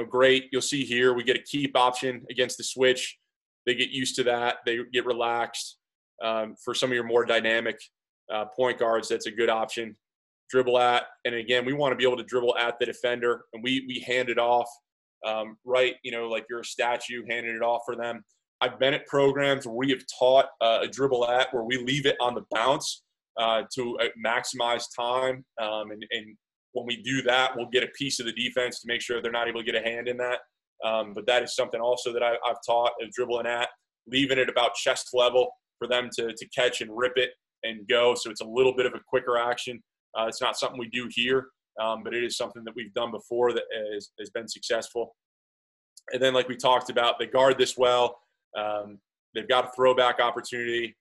great. You'll see here we get a keep option against the switch. They get used to that. They get relaxed. For some of your more dynamic point guards, that's a good option. Dribble at, and again, we want to be able to dribble at the defender, and we hand it off right, like you're a statue, handing it off for them. I've been at programs where we have taught a dribble at where we leave it on the bounce to maximize time, and when we do that, we'll get a piece of the defense to make sure they're not able to get a hand in that. But that is something also that I've taught, dribbling at, leaving it about chest level for them to catch and rip it and go. So it's a little bit of a quicker action. It's not something we do here, but it is something that we've done before that has been successful. And then like we talked about, they guard this well. they've got a throwback opportunity,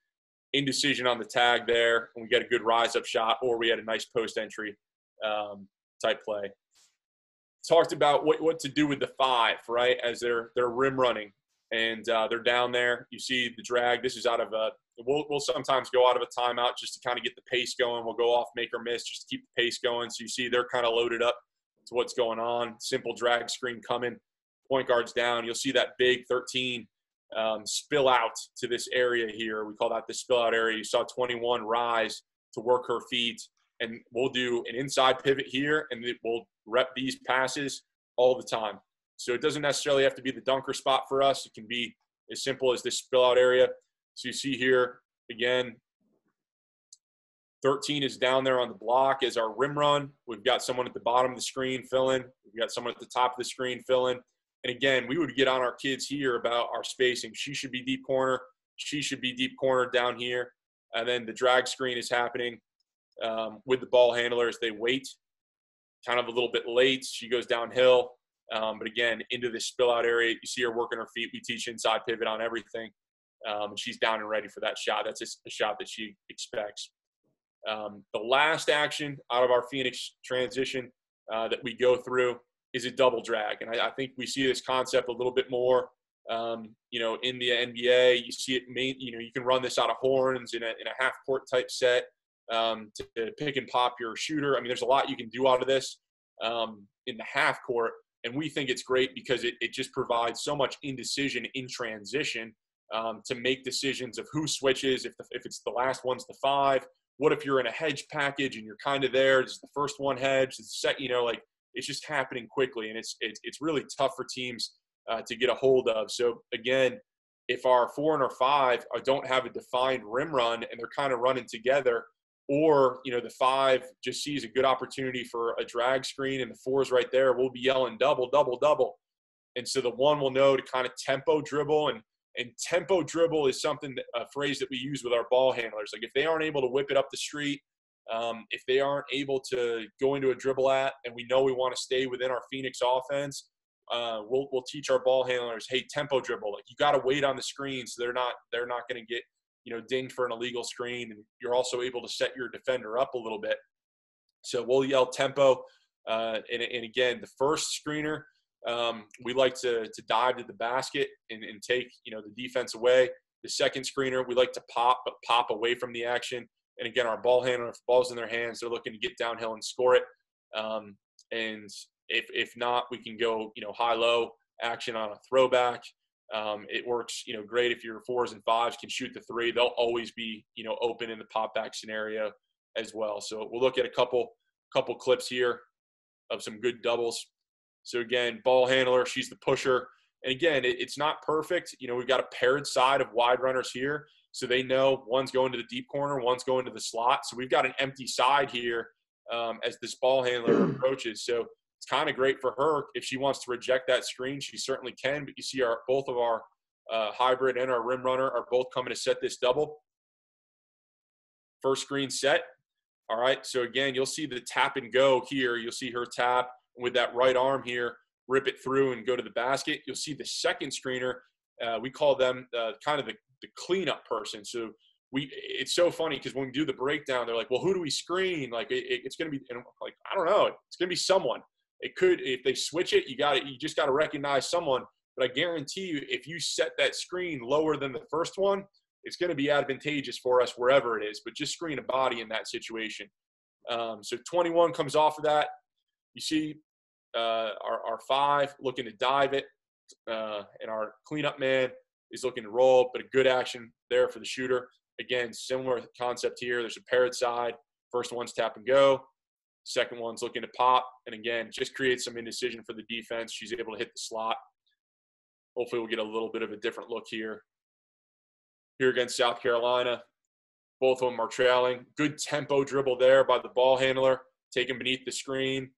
indecision on the tag there, and we get a good rise-up shot, or we had a nice post-entry type play. Talked about what to do with the 5, right, as they're rim running, and they're down there. You see the drag. This is out of we'll sometimes go out of a timeout just to kind of get the pace going. We'll go off make or miss just to keep the pace going. So you see they're kind of loaded up to what's going on. Simple drag screen coming. Point guard's down. You'll see that big 13 spill out to this area here. We call that the spill out area. You saw 21 rise to work her feet. And we'll do an inside pivot here, and we'll rep these passes all the time. So it doesn't necessarily have to be the dunker spot for us. It can be as simple as this spill out area. So you see here, again, 13 is down there on the block as our rim run. We've got someone at the bottom of the screen filling. We've got someone at the top of the screen filling. And again, we would get on our kids here about our spacing. She should be deep corner. She should be deep corner down here. And then the drag screen is happening with the ball handlers. They wait kind of a little bit late. She goes downhill. But again, into this spill out area, you see her working her feet. We teach inside pivot on everything. And she's down and ready for that shot. That's a shot that she expects. The last action out of our Phoenix transition that we go through is a double drag. And I think we see this concept a little bit more, in the NBA. You see it, you can run this out of horns in a half court type set to pick and pop your shooter. I mean, there's a lot you can do out of this in the half court. And we think it's great because it just provides so much indecision in transition to make decisions of who switches, if it's the last one's the 5. What if you're in a hedge package and you're kind of there? Is the first one hedged? It's set, it's just happening quickly, and it's really tough for teams to get a hold of. So again, if our 4 and our 5 don't have a defined rim run and they're kind of running together, or the 5 just sees a good opportunity for a drag screen and the 4 is right there, we'll be yelling double, double, double. And so the 1 will know to kind of tempo dribble, and tempo dribble is a phrase that we use with our ball handlers. Like if they aren't able to whip it up the street, if they aren't able to go into a dribble and we know we want to stay within our Phoenix offense, we'll teach our ball handlers, hey, tempo dribble. Like you got to wait on the screen so they're not going to get dinged for an illegal screen, and you're also able to set your defender up a little bit. So we'll yell tempo, and again, the first screener, we like to dive to the basket and take the defense away. The second screener, we like to pop away from the action. And again, our ball handler, if the ball's in their hands, they're looking to get downhill and score it. And if not, we can go high-low action on a throwback. It works great if your 4s and 5s can shoot the 3. They'll always be open in the pop back scenario as well. So we'll look at a couple clips here of some good doubles. So again, ball handler, she's the pusher. And again, it's not perfect. We've got a paired side of wide runners here. So they know one's going to the deep corner, one's going to the slot. So we've got an empty side here as this ball handler approaches. So it's kind of great for her. If she wants to reject that screen, she certainly can. But you see both of our hybrid and our rim runner are both coming to set this double. First screen set. All right. So again, you'll see the tap and go here. You'll see her tap with that right arm here, rip it through and go to the basket. You'll see the second screener. We call them kind of the cleanup person. So it's so funny because when we do the breakdown, they're like, well, who do we screen? Like it's going to be, and I'm like, I don't know. It's going to be someone. It could, if they switch it, you just got to recognize someone. But I guarantee you, if you set that screen lower than the first one, it's going to be advantageous for us wherever it is. But just screen a body in that situation. So 21 comes off of that. You see our 5 looking to dive it, and our cleanup man is looking to roll, but a good action there for the shooter. Again, similar concept here. There's a paired side. First one's tap and go. Second one's looking to pop. And again, just create some indecision for the defense. She's able to hit the slot. Hopefully we'll get a little bit of a different look here. Here against South Carolina, both of them are trailing. Good tempo dribble there by the ball handler, taken beneath the screen.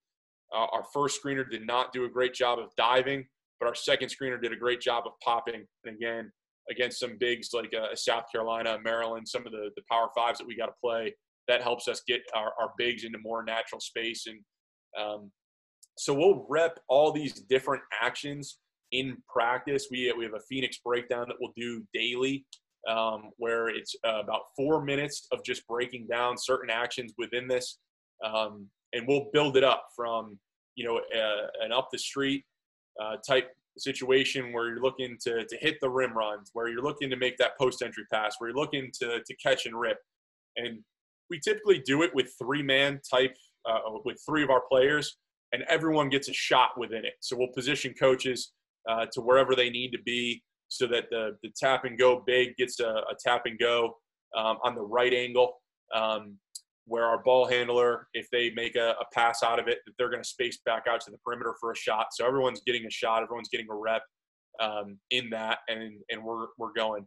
Our first screener did not do a great job of diving, but our second screener did a great job of popping. And again, against some bigs like South Carolina, Maryland, some of the Power 5s that we got to play, that helps us get our bigs into more natural space. And so we'll rep all these different actions in practice. We have a Phoenix breakdown that we'll do daily, where it's about 4 minutes of just breaking down certain actions within this. And we'll build it up from, an up the street type situation where you're looking to hit the rim runs, where you're looking to make that post entry pass, where you're looking to catch and rip. And we typically do it with 3-man type, with 3 of our players, and everyone gets a shot within it. So we'll position coaches to wherever they need to be so that the tap and go big gets a tap and go on the right angle, where our ball handler, if they make a pass out of it, that they're going to space back out to the perimeter for a shot. So everyone's getting a shot, everyone's getting a rep in that, and we're going.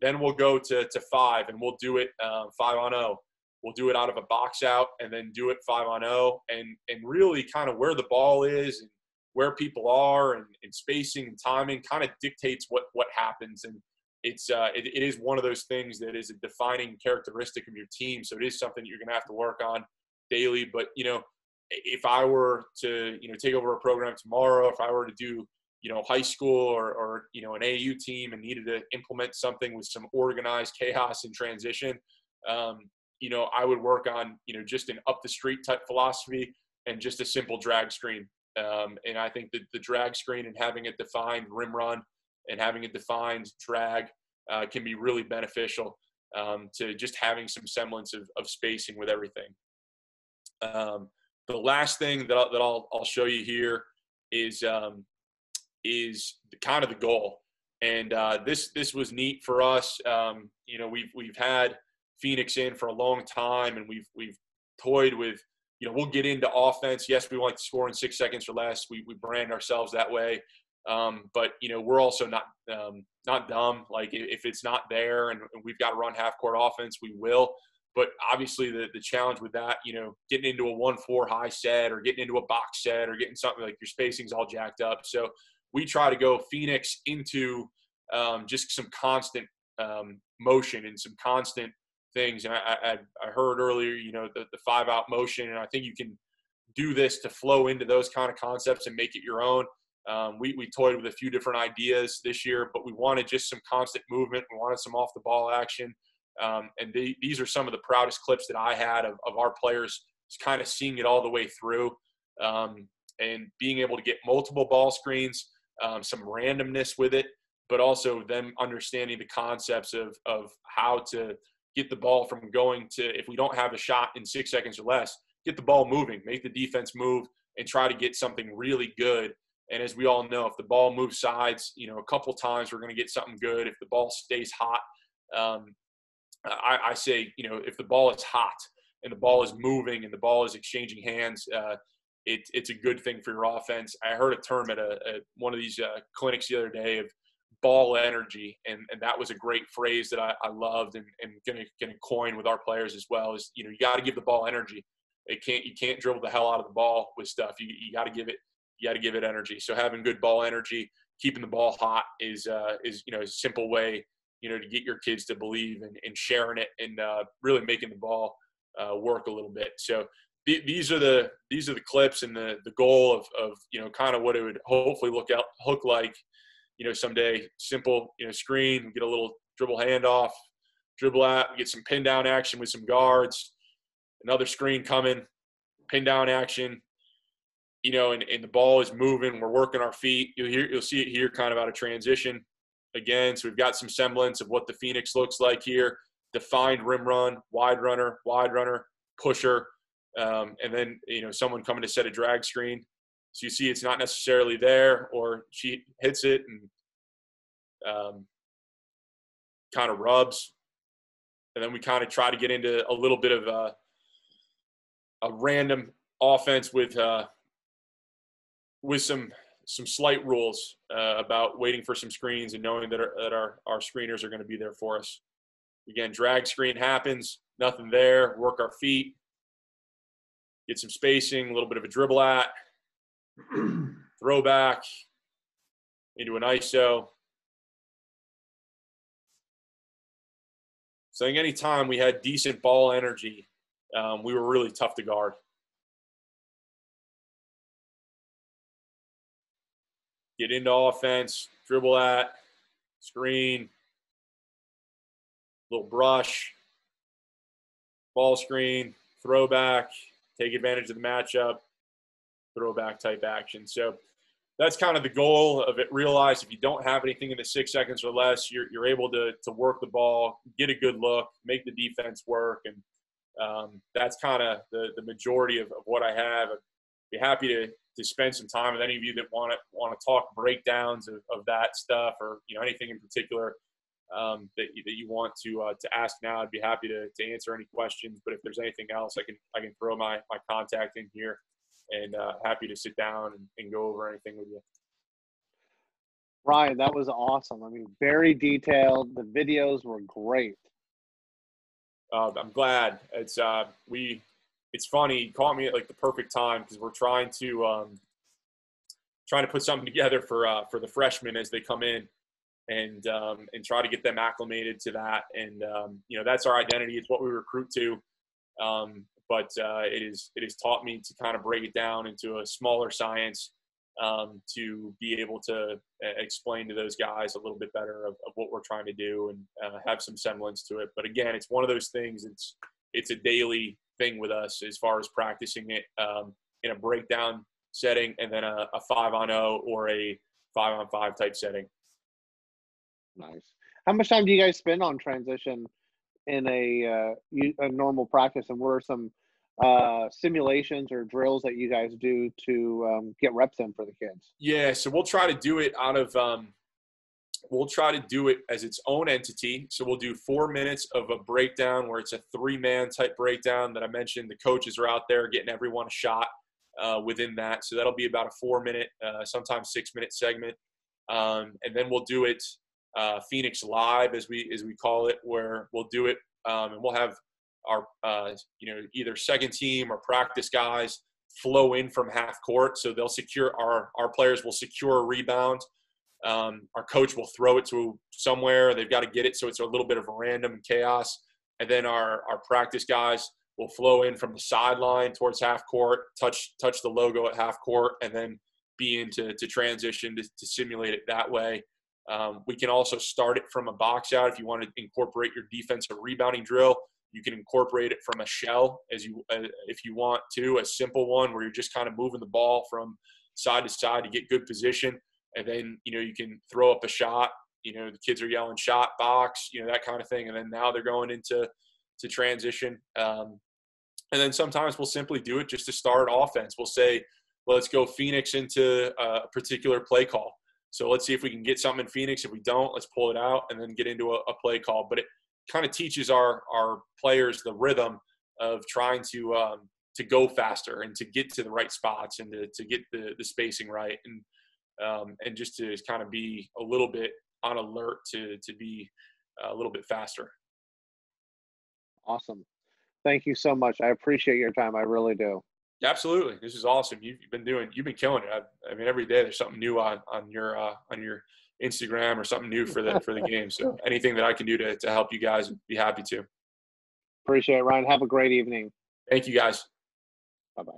Then we'll go to 5, and we'll do it 5-on-0. We'll do it out of a box out, and then do it 5-on-0, and really kind of where the ball is and where people are, and spacing and timing kind of dictates what happens. And it is one of those things that is a defining characteristic of your team. So it is something you're going to have to work on daily. But, if I were to, take over a program tomorrow, if I were to do, high school or an AAU team and needed to implement something with some organized chaos and transition, I would work on, just an up the street type philosophy and just a simple drag screen. And I think that the drag screen and having a defined rim run and having a defined drag can be really beneficial to just having some semblance of spacing with everything. The last thing that I'll show you here is kind of the goal. And this was neat for us. We've had Phoenix in for a long time, and we've toyed with, we'll get into offense. Yes, we want to score in 6 seconds or less. We brand ourselves that way. But we're also not dumb. Like, if it's not there and we've got to run half court offense, we will. But obviously the challenge with that, getting into a 1-4 high set or getting into a box set or getting something like your spacing's all jacked up. So we try to go Phoenix into just some constant motion and some constant things. And I heard earlier, the 5-out motion, and I think you can do this to flow into those kind of concepts and make it your own. We toyed with a few different ideas this year, but we wanted just some constant movement. We wanted some off the ball action. And these are some of the proudest clips that I had of our players just kind of seeing it all the way through, and being able to get multiple ball screens, some randomness with it, but also them understanding the concepts of how to get the ball from going to, if we don't have a shot in 6 seconds or less, get the ball moving, make the defense move, and try to get something really good. And as we all know, if the ball moves sides, a couple times we're going to get something good. If the ball stays hot, I say, if the ball is hot and the ball is moving and the ball is exchanging hands, it's a good thing for your offense. I heard a term at one of these clinics the other day of ball energy, and that was a great phrase that I loved and gonna coin with our players as well. Is you got to give the ball energy. You can't dribble the hell out of the ball with stuff. You got to give it energy. So having good ball energy, keeping the ball hot is a simple way to get your kids to believe and sharing it and really making the ball work a little bit. So these are the clips and the goal of kind of what it would hopefully look like someday. Simple screen, get a little dribble handoff, dribble out, get some pin down action with some guards, another screen coming, pin down action, and the ball is moving. We're working our feet. You'll see it here kind of out of transition again. So we've got some semblance of what the Phoenix looks like here. Defined rim run, wide runner, pusher, and then, someone coming to set a drag screen. So you see it's not necessarily there, or she hits it and kind of rubs. And then we kind of try to get into a little bit of a random offense with some slight rules about waiting for some screens and knowing that our screeners are going to be there for us. Again, drag screen happens, nothing there, work our feet, get some spacing, a little bit of a dribble at, throw back into an ISO. So I think anytime we had decent ball energy, we were really tough to guard. get into offense, dribble at, screen, little brush, ball screen, throwback, take advantage of the matchup, throwback type action. So that's kind of the goal of it. Realize if you don't have anything in the 6 seconds or less, you're able to work the ball, get a good look, make the defense work. And that's kind of the majority of what I have. I'd be happy to spend some time with any of you that want to talk breakdowns of that stuff, or anything in particular that you want to ask now. I'd be happy to answer any questions. But if there's anything else, I can throw my contact in here, and happy to sit down and go over anything with you.
Ryan, that was awesome. I mean, very detailed. The videos were great.
I'm glad. It's funny. You caught me at like the perfect time, because we're trying to put something together for the freshmen as they come in, and try to get them acclimated to that. And that's our identity. It's what we recruit to. But it has taught me to kind of break it down into a smaller science, to be able to explain to those guys a little bit better of what we're trying to do, and have some semblance to it. But again, it's one of those things. It's a daily thing with us as far as practicing it in a breakdown setting, and then a 5-on-0 or a 5-on-5 type setting.
Nice. How much time do you guys spend on transition in a normal practice, and what are some simulations or drills that you guys do to get reps in for the kids?
Yeah, so we'll try to do it we'll try to do it as its own entity. So we'll do 4 minutes of a breakdown where it's a 3-man type breakdown that I mentioned. The coaches are out there getting everyone a shot within that. So that'll be about a 4-minute, sometimes 6-minute segment. And then we'll do it Phoenix Live, as we call it, where we'll do it and we'll have our either second team or practice guys flow in from half court. So they'll secure our players will secure a rebound. Our coach will throw it to somewhere. They've got to get it, so it's a little bit of a random chaos. And then our practice guys will flow in from the sideline towards half court, touch the logo at half court, and then be into transition to simulate it that way. We can also start it from a box out. If you want to incorporate your defensive rebounding drill, you can incorporate it from a shell if you want to, a simple one where you're just kind of moving the ball from side to side to get good position. And then, you can throw up a shot, the kids are yelling shot, box, that kind of thing. And then now they're going into transition. And then sometimes we'll simply do it just to start offense. We'll say, well, let's go Phoenix into a particular play call. So let's see if we can get something in Phoenix. If we don't, let's pull it out and then get into a play call. But it kind of teaches our players the rhythm of trying to go faster and to get to the right spots and to get the spacing right, and just to kind of be a little bit on alert to be a little bit faster.
Awesome. Thank you so much. I appreciate your time. I really do.
Absolutely. This is awesome. You've been killing it. I mean, every day there's something new on your Instagram or something new for the game. So anything that I can do to help you guys, I'd be happy to.
Appreciate it, Ryan. Have a great evening.
Thank you, guys.
Bye-bye.